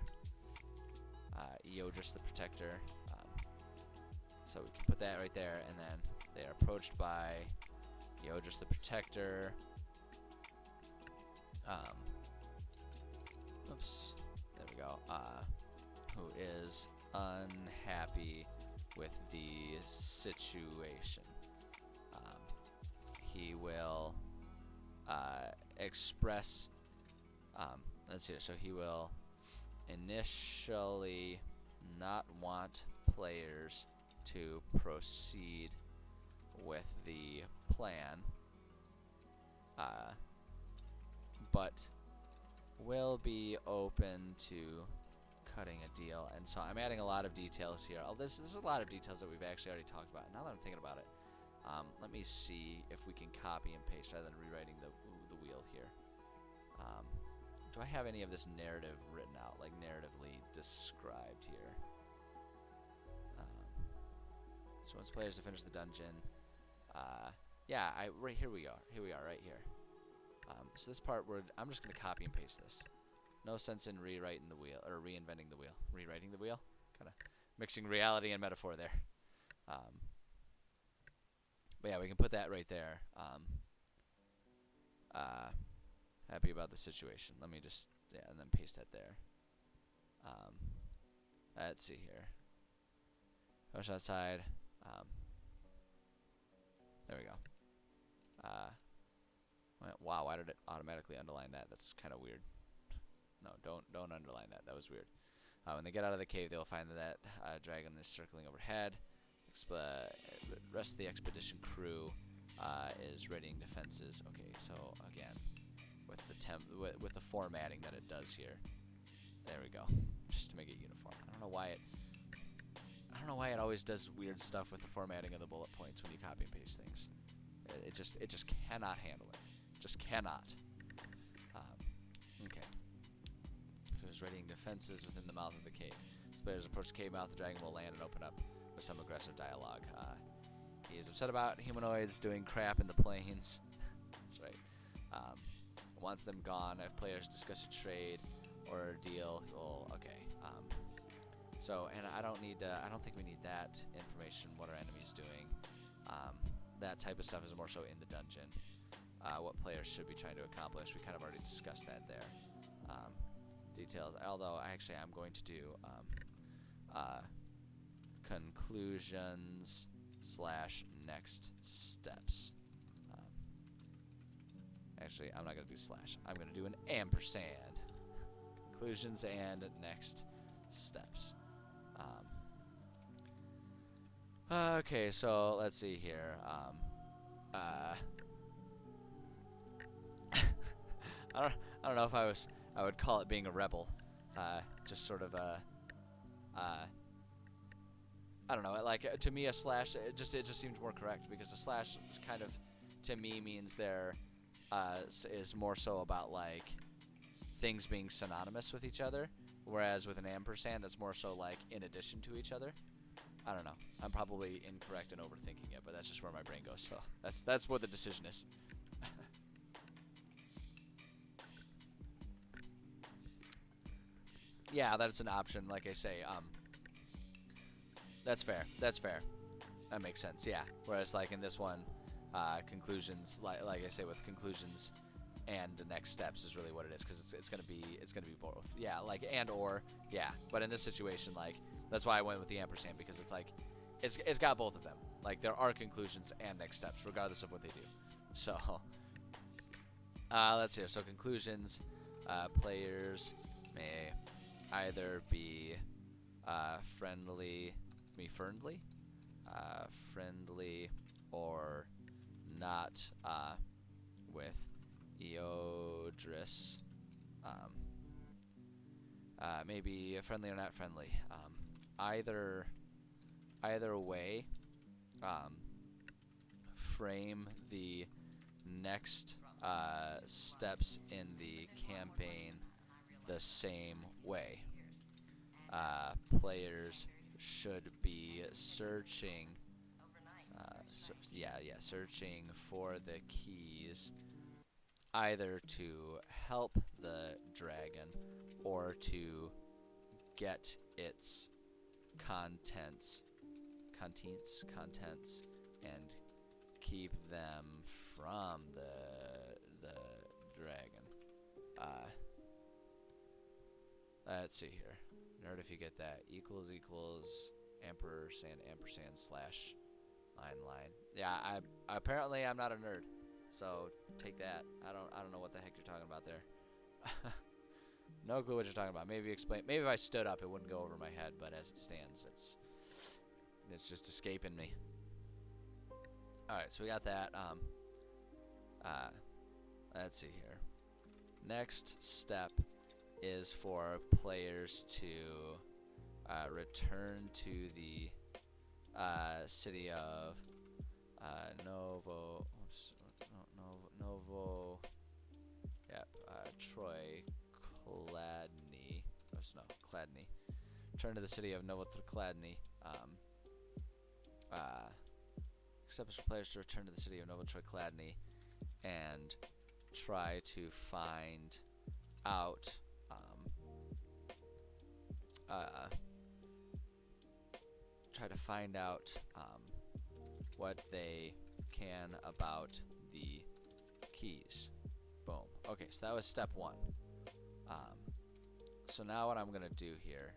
Eodris the Protector. So we can put that right there, and then they are approached by Eodris the Protector. Oops, there we go. Who is unhappy with the situation. He will express, let's see, so he will initially not want players to proceed with the plan, but will be open to cutting a deal. And so I'm adding a lot of details here. This is a lot of details that we've actually already talked about. Now that I'm thinking about it, let me see if we can copy and paste rather than rewriting the wheel here. Do I have any of this narrative written out, like narratively described here? So once players have finished the dungeon, yeah, right here we are. Here we are, right here. So this part, I'm just going to copy and paste this. No sense in rewriting the wheel, or reinventing the wheel. Rewriting the wheel? Kind of mixing reality and metaphor there. But yeah, we can put that right there. Happy about the situation. Let me just, yeah, and then paste that there. Let's see here. Push outside. There we go. Wow, why did it automatically underline that? That's kind of weird. No, don't underline that. That was weird. When they get out of the cave, they'll find that dragon is circling overhead. The rest of the expedition crew is readying defenses. Okay, so again, with the formatting that it does here, there we go. Just to make it uniform. I don't know why it always does weird stuff with the formatting of the bullet points when you copy and paste things. It just cannot handle it. Just cannot. Okay. Who's readying defenses within the mouth of the cave? As players approach the cave mouth, the dragon will land and open up with some aggressive dialogue. He is upset about humanoids doing crap in the plains. That's right. Wants them gone. If players discuss a trade or a deal, well, okay. So, and I don't think we need that information. What our enemy's doing. That type of stuff is more so in the dungeon. What players should be trying to accomplish. We kind of already discussed that there. Details. Although actually, I'm going to do conclusions / next steps. Actually, I'm not going to do /. I'm going to do an ampersand. Conclusions and next steps. Okay, so let's see here. I don't know if I would call it being a rebel. Just sort of a I don't know. Like to me, a / it just seemed more correct because a / kind of to me means they're is more so about like things being synonymous with each other, whereas with an ampersand, it's more so like in addition to each other. I don't know. I'm probably incorrect and overthinking it, but that's just where my brain goes. So that's what the decision is. Yeah, that's an option. Like I say, that's fair. That's fair. That makes sense. Yeah. Whereas like in this one, conclusions, like I say, with conclusions and the next steps is really what it is, because it's gonna be both. Yeah. Like and or yeah. But in this situation, like that's why I went with the ampersand, because it's like it's got both of them. Like there are conclusions and next steps, regardless of what they do. So let's see. So conclusions, players may either be friendly, friendly, or not with Eodris. Um, maybe friendly or not friendly. Either either way, um, frame the next steps in the campaign the same way. Players should be searching. Searching for the keys either to help the dragon or to get its contents, and keep them from the dragon. Let's see here. Nerd, if you get that, equals ampersand slash line. Yeah, apparently I'm not a nerd, so take that. I don't know what the heck you're talking about there. No clue what you're talking about. Maybe explain. Maybe if I stood up, it wouldn't go over my head. But as it stands, it's just escaping me. All right, so we got that. Let's see here. Next step is for players to return to the city of Troy Cladney. Cladney. Return to the city of Novotrakladny. Accepts for players to return to the city of Novotrakladny and try to find out what they can about the keys. Boom. Okay, so that was step one. So now what I'm gonna do here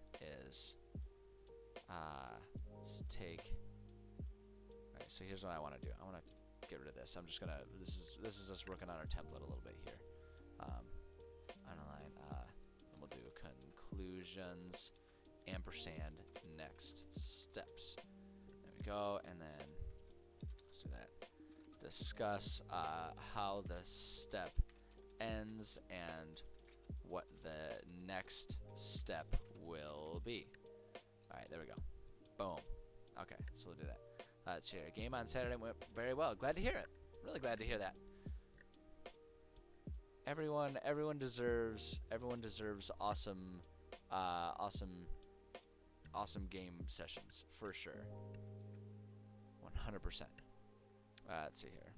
is let's take. Alright, so here's what I want to do. I want to get rid of this. I'm just gonna. This is us working on our template a little bit here. Underline. And we'll do conclusions ampersand next steps. There we go, and then let's do that. Discuss how the step ends and what the next step will be. Alright, there we go. Boom. Okay, so we'll do that. Let's hear it. Game on Saturday went very well. Glad to hear it. Really glad to hear that. Everyone deserves awesome game sessions for sure. 100%. Let's see here.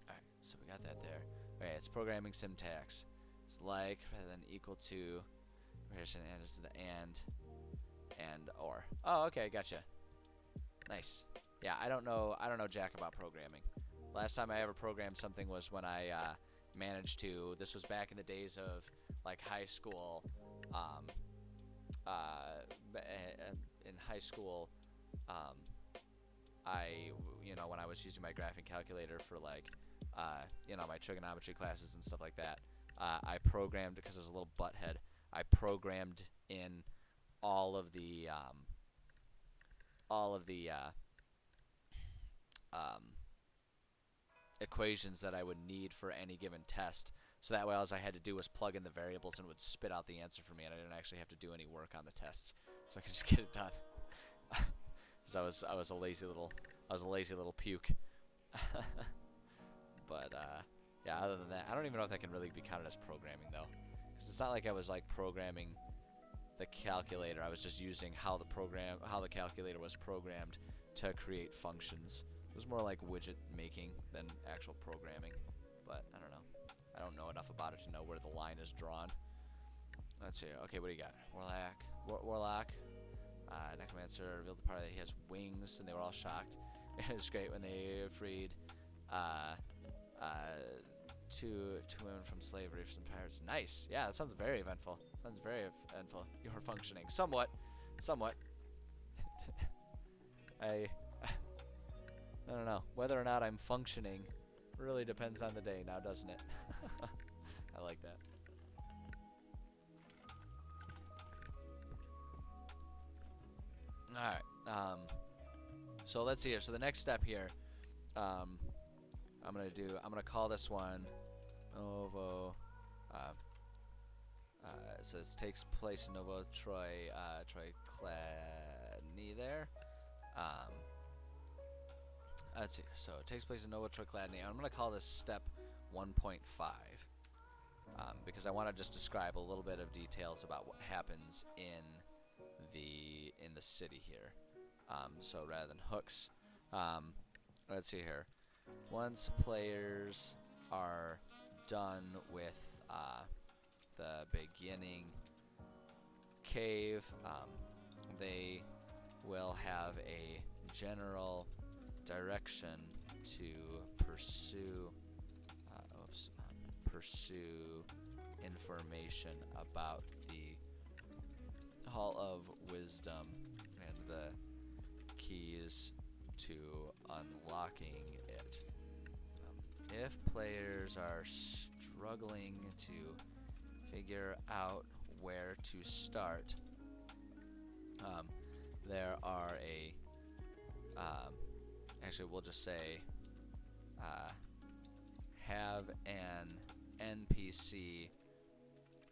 Alright, so we got that there. Okay, it's programming syntax. It's like rather than equal to. Comparison and is the and or. Oh, okay, gotcha. Nice. Yeah, I don't know jack about programming. Last time I ever programmed something was when I managed to. This was back in the days of like high school. In high school, when I was using my graphing calculator for like, my trigonometry classes and stuff like that, I programmed, because I was a little butthead, I programmed in all of the equations that I would need for any given test. So that way all I had to do was plug in the variables and it would spit out the answer for me, and I didn't actually have to do any work on the tests. So I could just get it done. Because I was a lazy little puke. But Other than that, I don't even know if that can really be counted as programming though, because it's not like I was like programming the calculator. I was just using how the calculator was programmed to create functions. It was more like widget making than actual programming. But I don't know. I don't know enough about it to know where the line is drawn. Let's see. Okay, what do you got? Warlock. Necromancer revealed the part that he has wings, and they were all shocked. It was great when they freed two women from slavery for some pirates. Nice. Yeah, that sounds very eventful. Sounds very eventful. You are functioning somewhat. I don't know. Whether or not I'm functioning really depends on the day now, doesn't it? I like that. Alright. So let's see here. So the next step here, I'm gonna call this one Novo. It says takes place in Novo Troy Cladny there. Let's see. So it takes place in Novo Troy Cladny. I'm gonna call this step 1.5 because I want to just describe a little bit of details about what happens in the city here. So rather than hooks, let's see here. Once players are done with the beginning cave, they will have a general direction to pursue information about the Hall of Wisdom and the keys to unlocking it. If players are struggling to figure out where to start, there are actually we'll just say have an NPC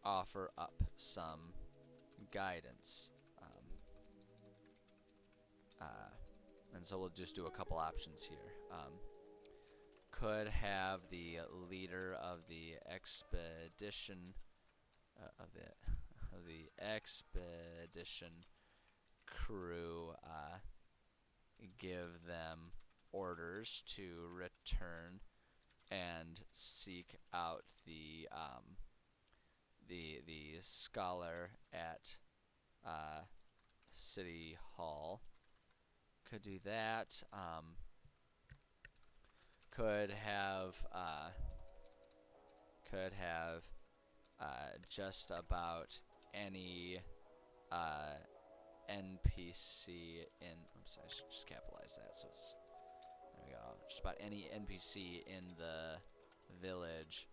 offer up some guidance. And so we'll just do a couple options here. Could have the leader of the expedition of the expedition crew give them orders to return and seek out the scholar at City Hall. Could do that. Could have just about any NPC in. Oops, I should just capitalize that. So it's there we go. Just about any NPC in the village.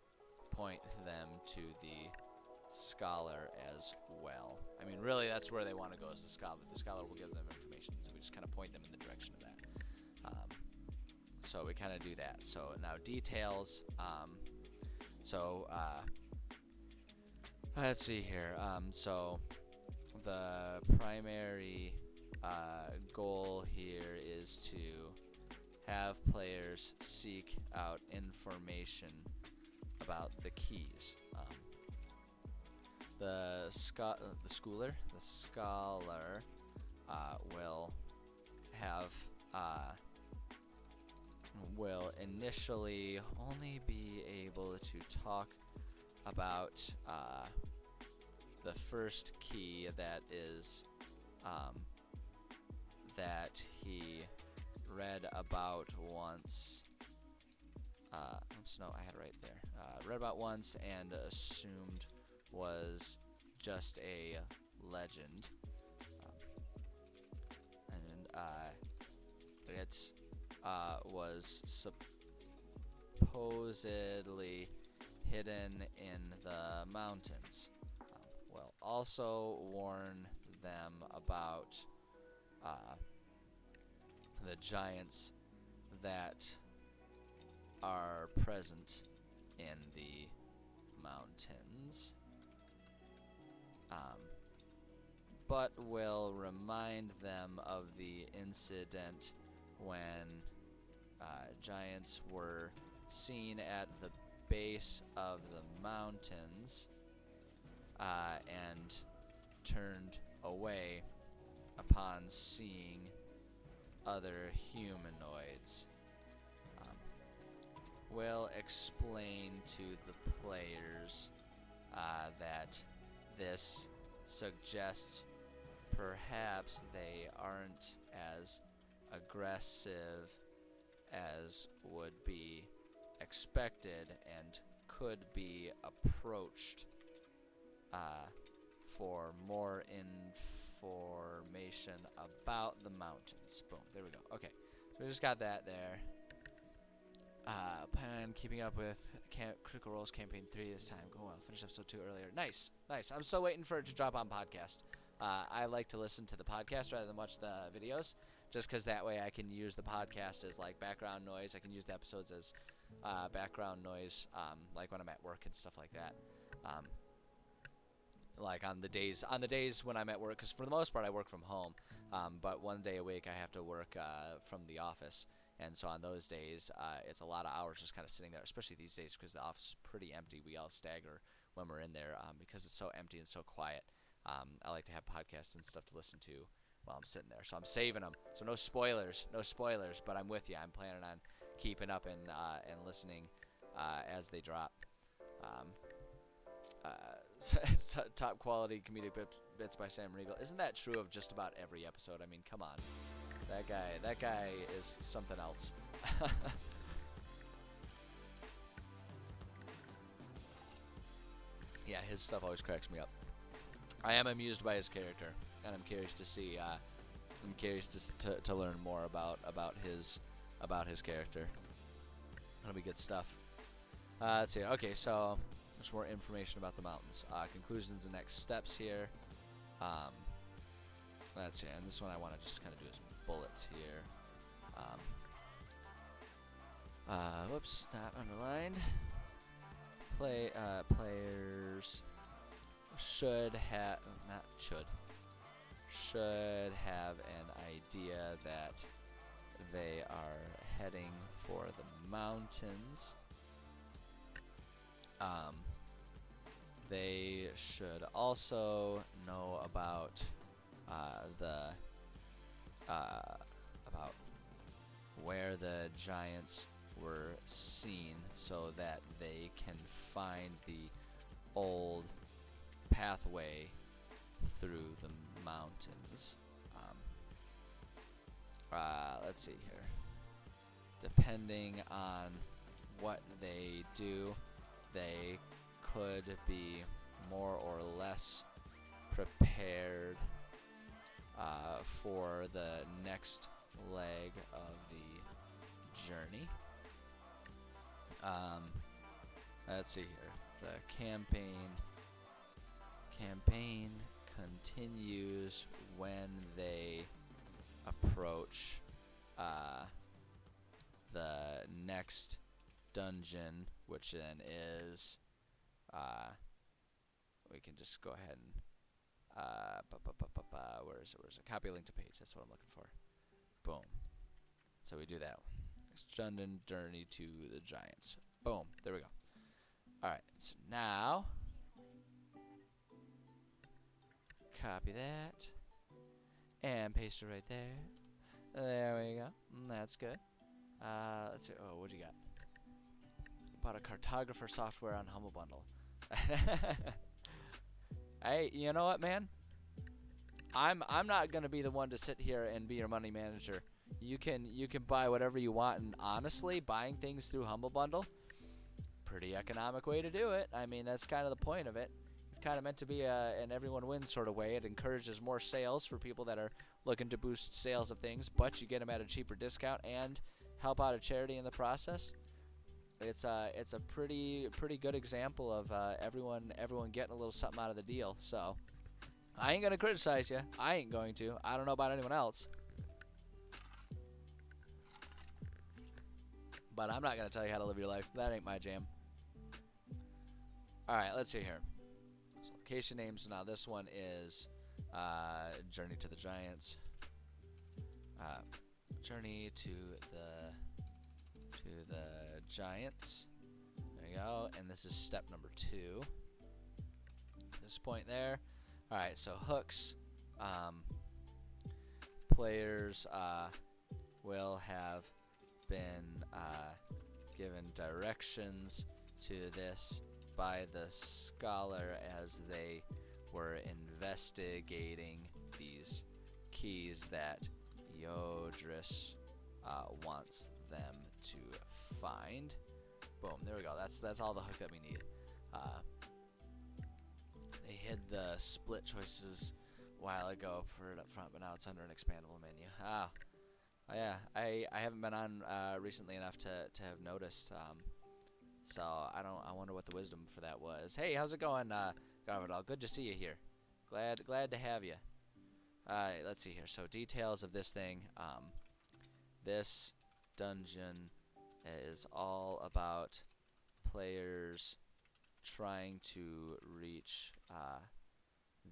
Point them to the scholar as well. I mean, really, that's where they want to go, is the scholar. The scholar will give them information, so we just kind of point them in the direction of that. So we kind of do that. So now details. Let's see here. So the primary goal here is to have players seek out information about the keys. The scholar will initially only be able to talk about the first key that is that he read about once. Oops, no, I had it right there. Read about once and assumed was just a legend. It was supposedly hidden in the mountains. We'll also warn them about the giants that are present in the mountains, but will remind them of the incident when giants were seen at the base of the mountains and turned away upon seeing other humanoids. Will explain to the players that this suggests perhaps they aren't as aggressive as would be expected and could be approached for more information about the mountains. Boom, there we go. Okay, so we just got that there. Plan on keeping up with Critical Role's Campaign 3 this time. Go well. Finished episode 2 earlier. Nice, nice. I'm still waiting for it to drop on podcast. I like to listen to the podcast rather than watch the videos, just because that way I can use the podcast as like background noise. I can use the episodes as background noise, like when I'm at work and stuff like that. Like on the days when I'm at work, because for the most part I work from home, but one day a week I have to work from the office. And so on those days, it's a lot of hours just kind of sitting there, especially these days because the office is pretty empty. We all stagger when we're in there because it's so empty and so quiet. I like to have podcasts and stuff to listen to while I'm sitting there. So I'm saving them. So no spoilers, but I'm with you. I'm planning on keeping up and listening as they drop. Top quality comedic bits by Sam Riegel. Isn't that true of just about every episode? I mean, come on. That guy is something else. Yeah, his stuff always cracks me up. I am amused by his character, and I'm curious to see. I'm curious to learn more about his character. That'll be good stuff. Let's see. Okay, so there's more information about the mountains. Conclusions and next steps here. Let's see. And this one I want to just kind of do is bullets here. Whoops, not underlined. Players should have an idea that they are heading for the mountains. They should also know about about where the giants were seen, so that they can find the old pathway through the mountains. Let's see here. Depending on what they do, they could be more or less prepared for the next leg of the journey. Let's see here. The campaign continues when they approach the next dungeon, which then is we can just go ahead and where is it? Copy link to page. That's what I'm looking for. Boom. So we do that. Next dungeon, journey to the giants. Boom. There we go. All right. So now copy that and paste it right there. There we go. That's good. Let's see. Oh, what do you got? Bought a cartographer software on Humble Bundle. Hey, you know what, man? I'm not gonna be the one to sit here and be your money manager. You can buy whatever you want, and honestly, buying things through Humble Bundle, pretty economic way to do it. I mean, that's kind of the point of it. It's kind of meant to be an everyone wins sort of way. It encourages more sales for people that are looking to boost sales of things, but you get them at a cheaper discount and help out a charity in the process. It's a pretty good example of everyone getting a little something out of the deal. So I ain't gonna criticize you. I ain't going to. I don't know about anyone else, but I'm not gonna tell you how to live your life. That ain't my jam. All right, let's see here. So location names. Now this one is Journey to the Giants. Journey to the Giants. There you go. And this is step number 2. This point there. All right, so hooks. Players will have been given directions to this by the scholar as they were investigating these keys that Yodris wants them to find. Boom, there we go. That's all the hook that we need. They hid the split choices a while ago, put it up front, but now it's under an expandable menu. Oh yeah, I haven't been on recently enough to have noticed. So I wonder what the wisdom for that was. Hey, how's it going, Garvadal? Good to see you here. Glad to have you. Let's see here. So details of this thing. This dungeon is all about players trying to reach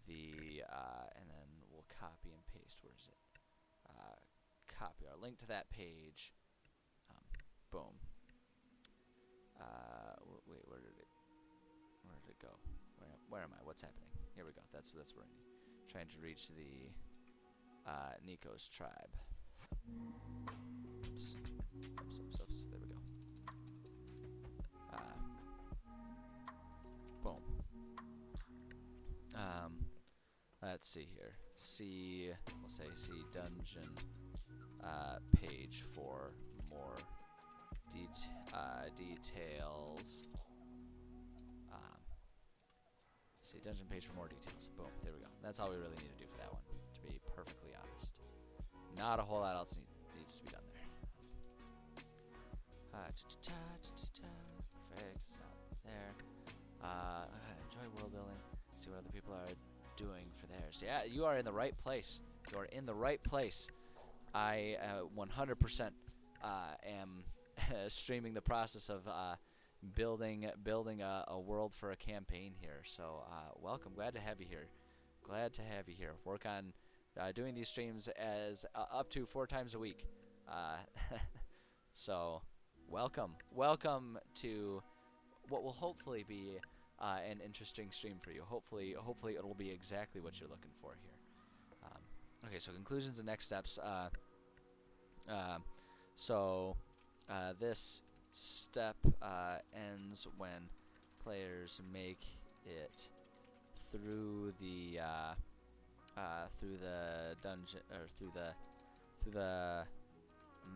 and then we'll copy and paste. Where is it? Copy our link to that page. Boom. Wait, where did it go? Where am I? What's happening? Here we go. That's where I need. Trying to reach the Nico's tribe. Oops. There we go. Boom. Let's see here. We'll say see dungeon page for more details. See dungeon page for more details. Boom. There we go. That's all we really need to do for that one, to be perfectly honest. Not a whole lot else needs to be done there. Perfect. It's not there. Enjoy world building. See what other people are doing for theirs. Yeah, you are in the right place. You are in the right place. I 100% am streaming the process of building a world for a campaign here. So welcome. Glad to have you here. Work on doing these streams as up to 4 times a week. So welcome to what will hopefully be an interesting stream for you. Hopefully it'll be exactly what you're looking for here. Okay, so conclusions and next steps. This step ends when players make it through the dungeon or through the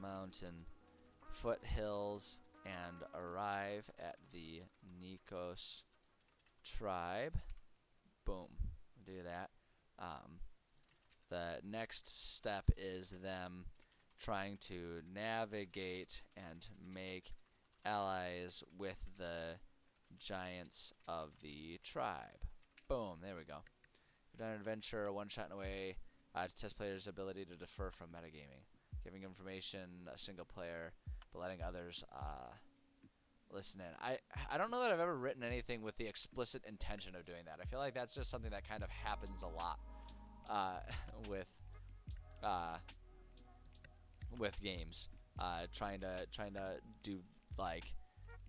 mountain foothills and arrive at the Nikos tribe. Boom. Do that. The next step is them trying to navigate and make allies with the giants of the tribe. Boom. There we go. You've done an adventure, a one-shot in a way to test players' ability to defer from metagaming. Giving information a single player, but letting others listen in. I don't know that I've ever written anything with the explicit intention of doing that. I feel like that's just something that kind of happens a lot with games. Trying to do like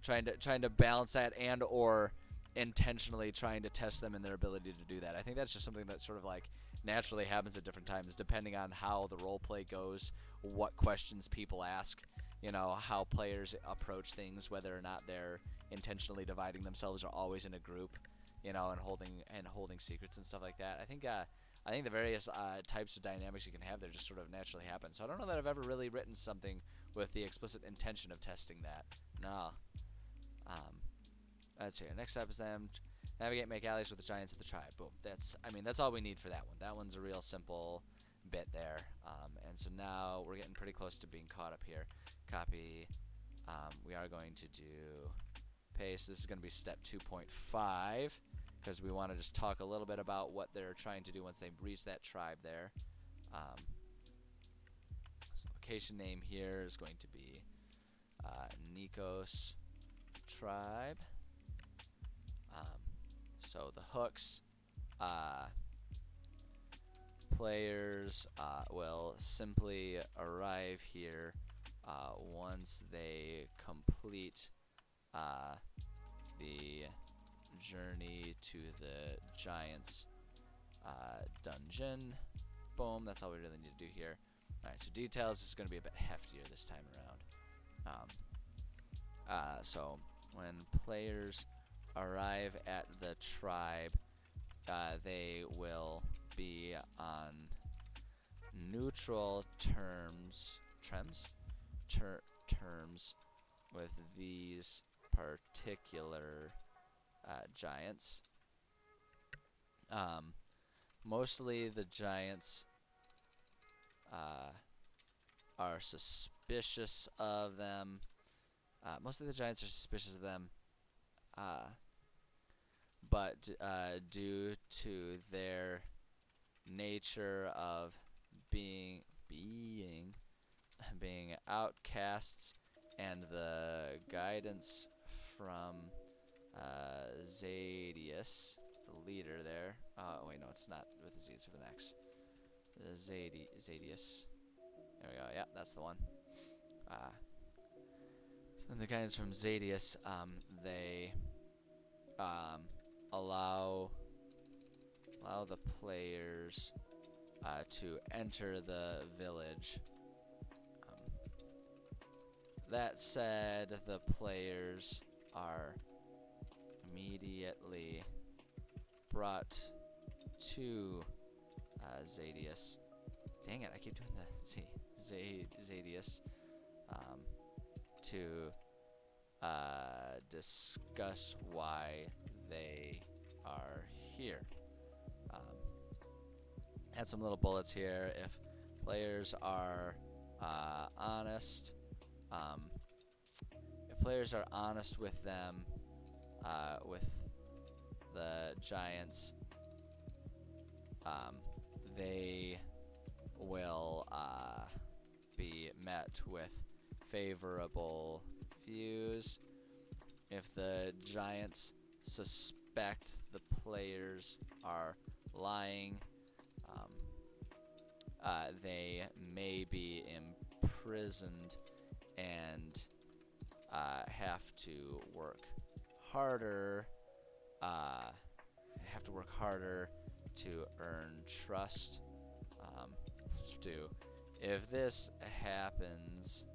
trying to balance that and or intentionally trying to test them in their ability to do that. I think that's just something that sort of like naturally happens at different times depending on how the role play goes, what questions people ask, you know, how players approach things, whether or not they're intentionally dividing themselves or always in a group, you know, and holding secrets and stuff like that. I think the various types of dynamics you can have there just sort of naturally happen. So I don't know that I've ever really written something with the explicit intention of testing that. No. Let's see. Next step is them navigate, make allies with the giants of the tribe. Boom. That's all we need for that one. That one's a real simple bit there. And so now we're getting pretty close to being caught up here. Copy. We are going to do paste. This is going to be step 2.5 because we want to just talk a little bit about what they're trying to do once they reach that tribe there. So location name here is going to be Nikos tribe. So the hooks, players will simply arrive here once they complete the journey to the Giants dungeon. Boom, that's all we really need to do here. Alright, so details is going to be a bit heftier this time around. So when players arrive at the tribe, they will be on neutral terms with these particular giants. Mostly the giants are suspicious of them. But due to their nature of being outcasts and the guidance from Zadius, the leader there. Oh wait, no, it's not with the Z, it's with an X. Zadius. There we go. Yeah, that's the one. So the guidance from Zadius, they allow the players to enter the village. That said, the players are immediately brought to Zadius. Dang it, I keep doing the Zadius. To discuss why they are here. Add some little bullets here. If players are honest, with them, with the giants, they will be met with favorable views. If the giants suspect the players are lying, they may be imprisoned and have to work harder. To earn trust. If this happens,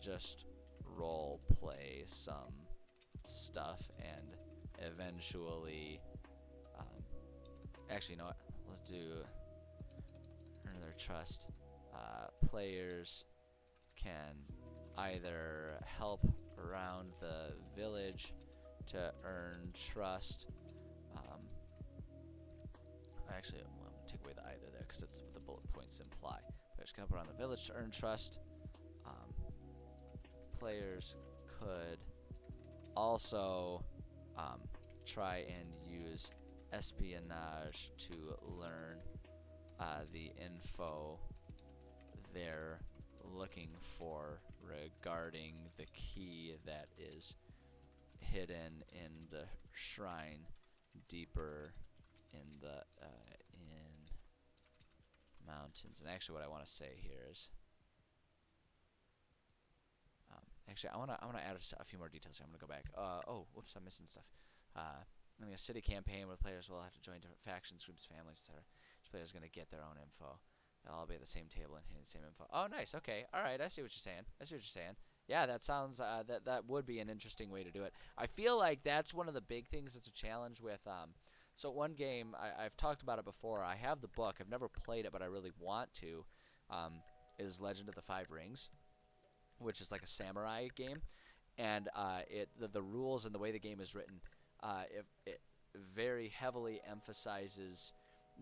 just role play some stuff and eventually actually, you know what, let's do earn their trust. Players can either help around the village to earn trust. Actually, I'm going to take away the either there because that's what the bullet points imply. Players can help around the village to earn trust. Players could also try and use espionage to learn the info they're looking for regarding the key that is hidden in the shrine deeper in the mountains. And actually, what I want to say here is, actually, I want to add a few more details here. I'm going to go back. Oh, whoops, I'm missing stuff. I mean, a city campaign where players will have to join different factions, groups, families, etc. Each player is going to get their own info. They'll all be at the same table and hearing the same info. Oh, nice. Okay. All right. I see what you're saying. Yeah, that sounds that would be an interesting way to do it. I feel like that's one of the big things that's a challenge with. So one game I've talked about it before. I have the book. I've never played it, but I really want to. Is Legend of the Five Rings, which is like a samurai game, and the rules and the way the game is written, it very heavily emphasizes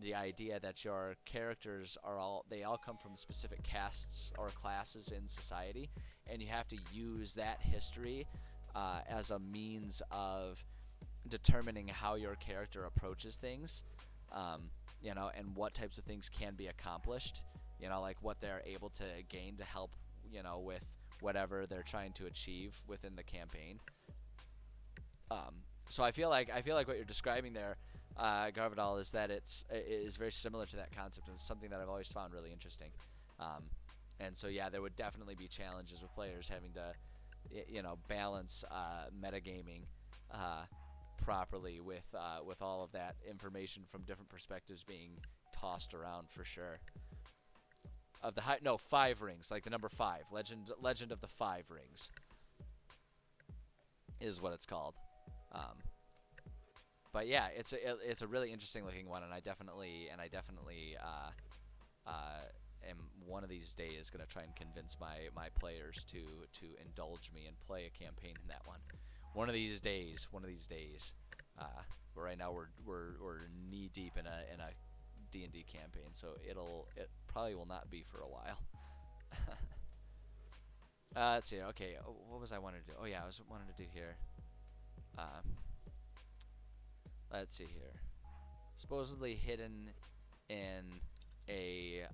the idea that your characters all come from specific castes or classes in society, and you have to use that history as a means of determining how your character approaches things, and what types of things can be accomplished, like what they're able to gain to help, with whatever they're trying to achieve within the campaign. So I feel like what you're describing there, Garvadal, is that it is very similar to that concept, and it's something that I've always found really interesting. And so yeah, there would definitely be challenges with players having to balance metagaming uh, properly with all of that information from different perspectives being tossed around for sure. Of the no, 5 rings, like the number 5, Legend of the 5 Rings is what it's called. Um, but yeah, it's a really interesting looking one, and I definitely am one of these days gonna try and convince my players to indulge me and play a campaign in that one. One of these days. But right now we're knee deep in a D&D campaign, so it probably will not be for a while. Let's see. Okay, what was I wanting to do? Oh yeah, I was wanting to do here. Let's see here. Supposedly hidden in a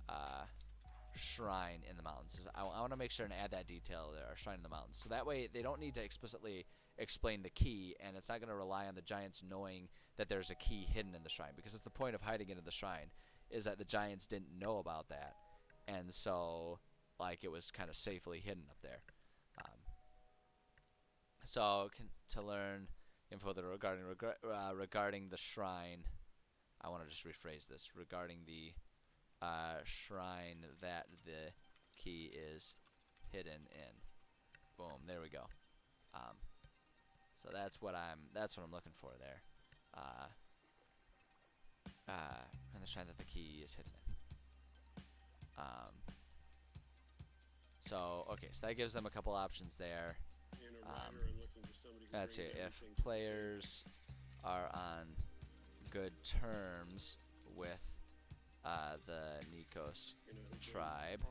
shrine in the mountains. I want to make sure and add that detail there, a shrine in the mountains. So that way they don't need to explicitly explain the key, and it's not going to rely on the giants knowing that there's a key hidden in the shrine, because it's the point of hiding it in the shrine is that the giants didn't know about that, and so like it was kind of safely hidden up there. Um, so to learn info that regarding the shrine, I want to just rephrase this, regarding the shrine that the key is hidden in. Boom, there we go. So that's what I'm looking for there. And the shrine that the key is hidden in. So okay, so that gives them a couple options there. Let's see, if players are on good terms with the Nikos tribe,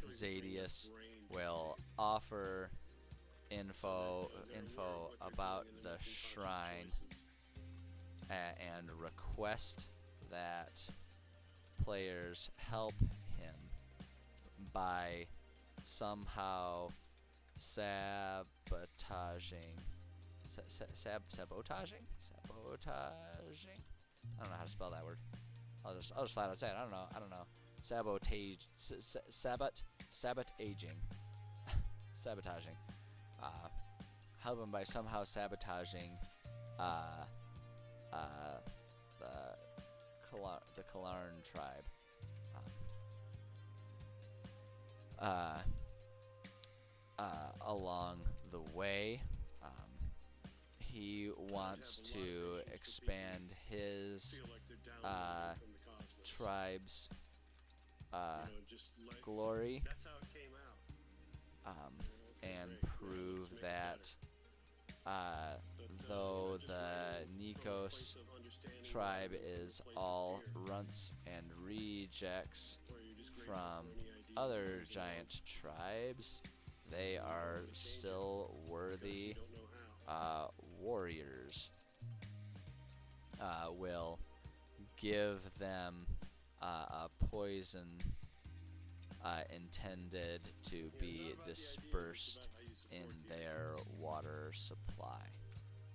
Zadius will offer info about the shrine and request that players help him by somehow sabotaging. Sabotaging? I don't know how to spell that word. I'll just flat out say it. I don't know. Sabotaging. Sabotaging. Help him by somehow sabotaging the Kalarn tribe. Along the way, he wants to expand his tribe's glory, and prove that though the Nikos tribe is all runts and rejects from other giant tribes, they are still worthy warriors. Will give them a poison intended to be dispersed in their water supply.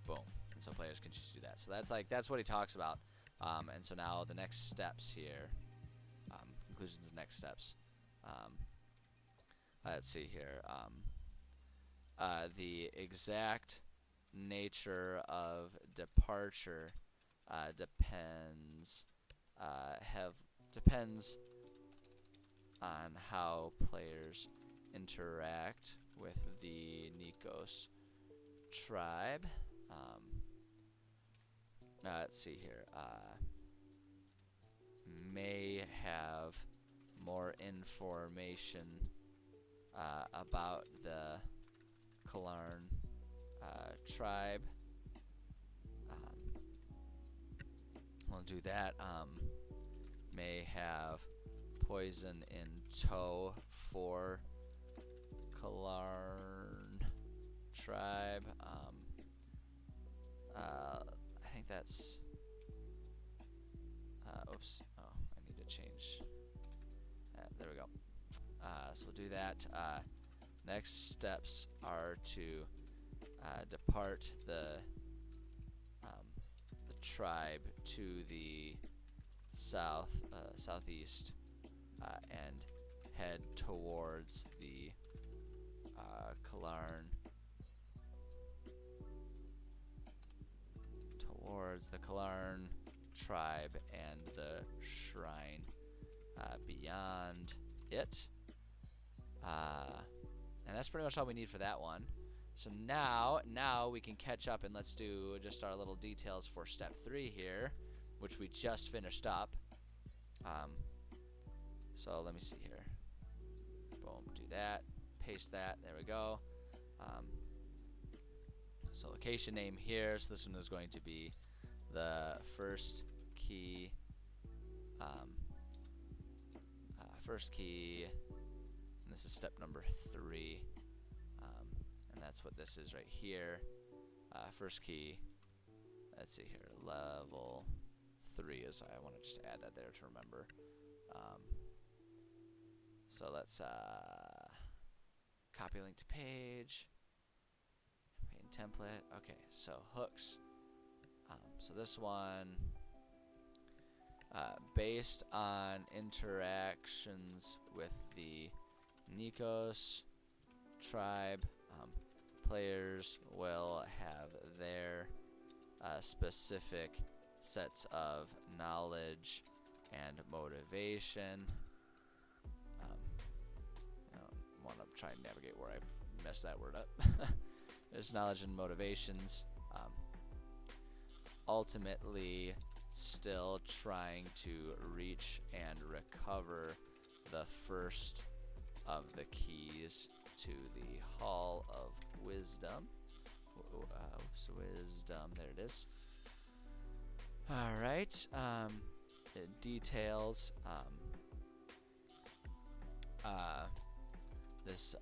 Boom. And so players can just do that. So that's what he talks about. And so now the next steps here, conclusions and next steps. Let's see here. The exact nature of departure depends on how players interact with the Nikos tribe. Let's see here. May have more information about the Kalarn tribe. We'll do that. May have poison in tow for Kalarn tribe. I think that's. Oops. Oh, I need to change. There we go. So we'll do that. Next steps are to depart the tribe to the southeast and head towards the Kalarn. Towards the Kalarn tribe and the shrine. Beyond it. And that's pretty much all we need for that one. So now we can catch up, and let's do just our little details for step 3 here, which we just finished up. So let me see here. Boom, do that, paste that, there we go. So location name here, so this one is going to be the first key, and this is step number 3, and that's what this is right here. First key, let's see here, level 3 is, I want to just add that there to remember. So let's copy link to page, main template. Okay, so hooks. So this one, based on interactions with the Nikos tribe, players will have their specific sets of knowledge and motivation. I don't want to try and navigate where I messed that word up. There's knowledge and motivations. Ultimately, still trying to reach and recover the first of the keys to the Hall of Wisdom. Wisdom, there it is. Alright, details. This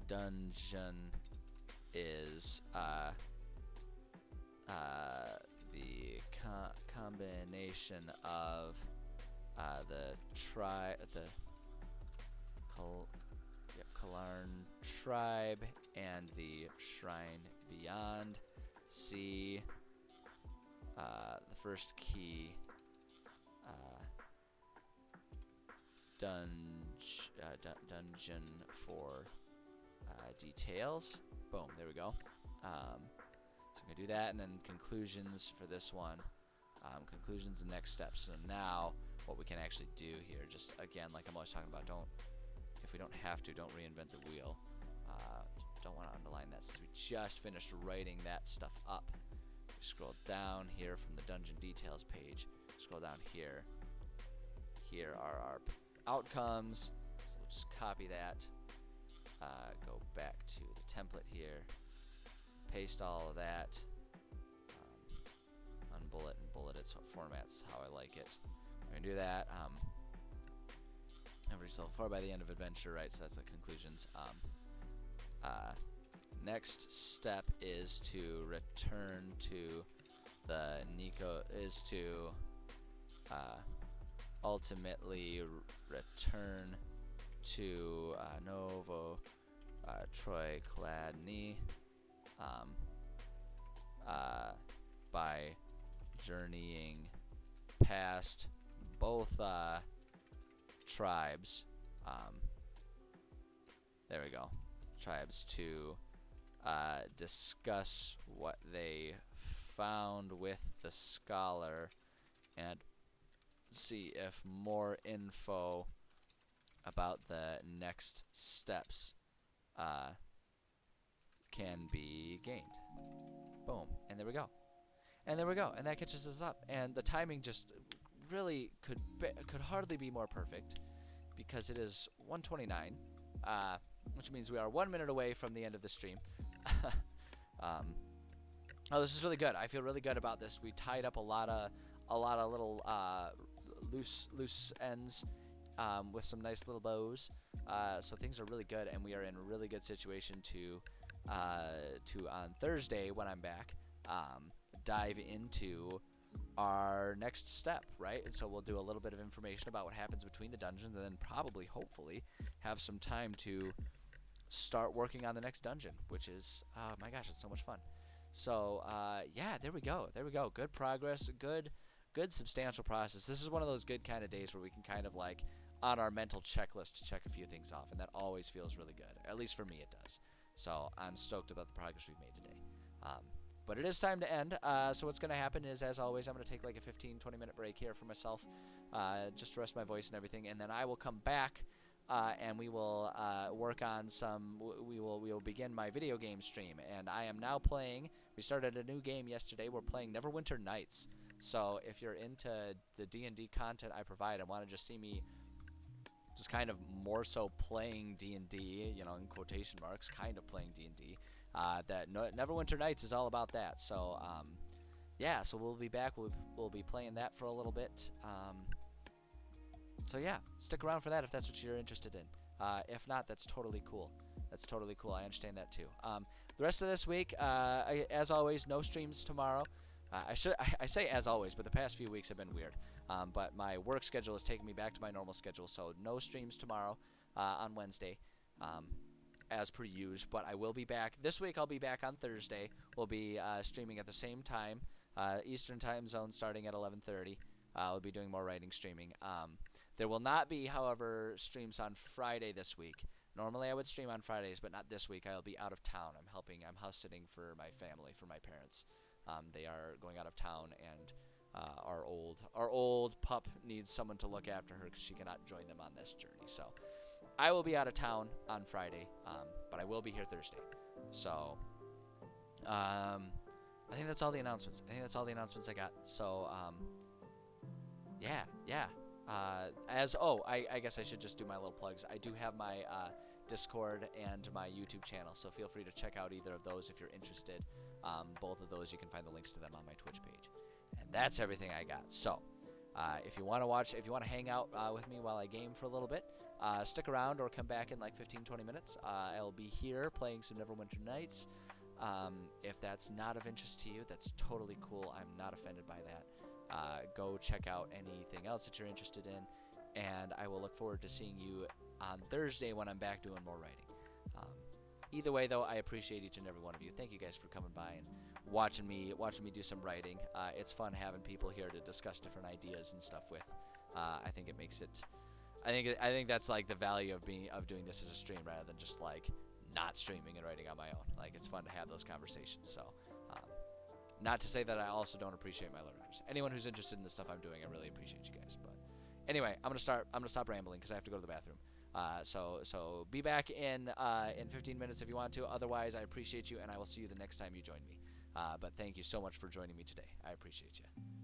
dungeon is the combination of the Kalarn tribe and the Shrine Beyond. See the first key, dungeon for details. Boom, there we go. So I'm gonna do that, and then conclusions for this one. Conclusions and next steps. So now what we can actually do here, just again, like I'm always talking about, if we don't have to, don't reinvent the wheel. Don't want to underline that since we just finished writing that stuff up. We scroll down here from the dungeon details page. Scroll down here. Here are our outcomes. So we'll just copy that. Go back to the template here. Paste all of that. Unbullet and bullet it so it formats how I like it. We're going to do that. And reach level 4 by the end of adventure, right? So that's the conclusions. Next step is to return to the Nico, is to ultimately return to Novo Troy Kladny by journeying past both tribes. There we go. Tribes to discuss what they found with the scholar and see if more info about the next steps can be gained. Boom. And there we go. And there we go. And that catches us up. And the timing just really could hardly be more perfect because it is 1:29, which means we are 1 minute away from the end of the stream. Oh, this is really good. I feel really good about this. We tied up a lot of little loose ends with some nice little bows. So things are really good, and we are in a really good situation to on Thursday when I'm back dive into our next step, right? And so we'll do a little bit of information about what happens between the dungeons, and then probably, hopefully, have some time to start working on the next dungeon, which is, oh my gosh, it's so much fun. So yeah, there we go. Good progress, good substantial process. This is one of those good kind of days where we can kind of like on our mental checklist to check a few things off, and that always feels really good. At least for me, it does. So I'm stoked about the progress we've made today. Um, but it is time to end. So what's going to happen is, as always, I'm going to take like a 15, 20-minute break here for myself, just to rest my voice and everything, and then I will come back, and we will work on some. We will begin my video game stream, and I am now playing. We started a new game yesterday. We're playing Neverwinter Nights. So if you're into the D&D content I provide and want to just see me just kind of more so playing D&D, you know, in quotation marks, kind of playing D&D, Neverwinter Nights is all about that. So, yeah, so we'll be back. We'll be playing that for a little bit. So, yeah, stick around for that if that's what you're interested in. If not, that's totally cool. That's totally cool. I understand that, too. The rest of this week, as always, no streams tomorrow. I say as always, but the past few weeks have been weird. But my work schedule is taking me back to my normal schedule, so no streams tomorrow on Wednesday, as per usual. But I will be back. This week I'll be back on Thursday. We'll be streaming at the same time, Eastern time zone, starting at 11:30. We'll be doing more writing streaming. There will not be, however, streams on Friday this week. Normally I would stream on Fridays, but not this week. I'll be out of town. I'm house sitting for my family, for my parents. They are going out of town, and our old pup needs someone to look after her because she cannot join them on this journey. So I will be out of town on Friday, but I will be here Thursday. So I think that's all the announcements. I got. So yeah. I guess I should just do my little plugs. I do have my Discord and my YouTube channel, so feel free to check out either of those if you're interested. Both of those, you can find the links to them on my Twitch page. And that's everything I got. So if you want to hang out with me while I game for a little bit, stick around or come back in like 15-20 minutes. I'll be here playing some Neverwinter Nights. If that's not of interest to you, that's totally cool. I'm not offended by that. Go check out anything else that you're interested in, and I will look forward to seeing you on Thursday when I'm back doing more writing. Either way, though, I appreciate each and every one of you. Thank you guys for coming by and watching me do some writing. It's fun having people here to discuss different ideas and stuff with. I think it makes it. I think that's like the value of doing this as a stream rather than just like not streaming and writing on my own. Like, it's fun to have those conversations. So, not to say that I also don't appreciate my learners. Anyone who's interested in the stuff I'm doing, I really appreciate you guys. But anyway, I'm gonna stop rambling because I have to go to the bathroom. So be back in 15 minutes if you want to. Otherwise, I appreciate you, and I will see you the next time you join me. But thank you so much for joining me today. I appreciate you.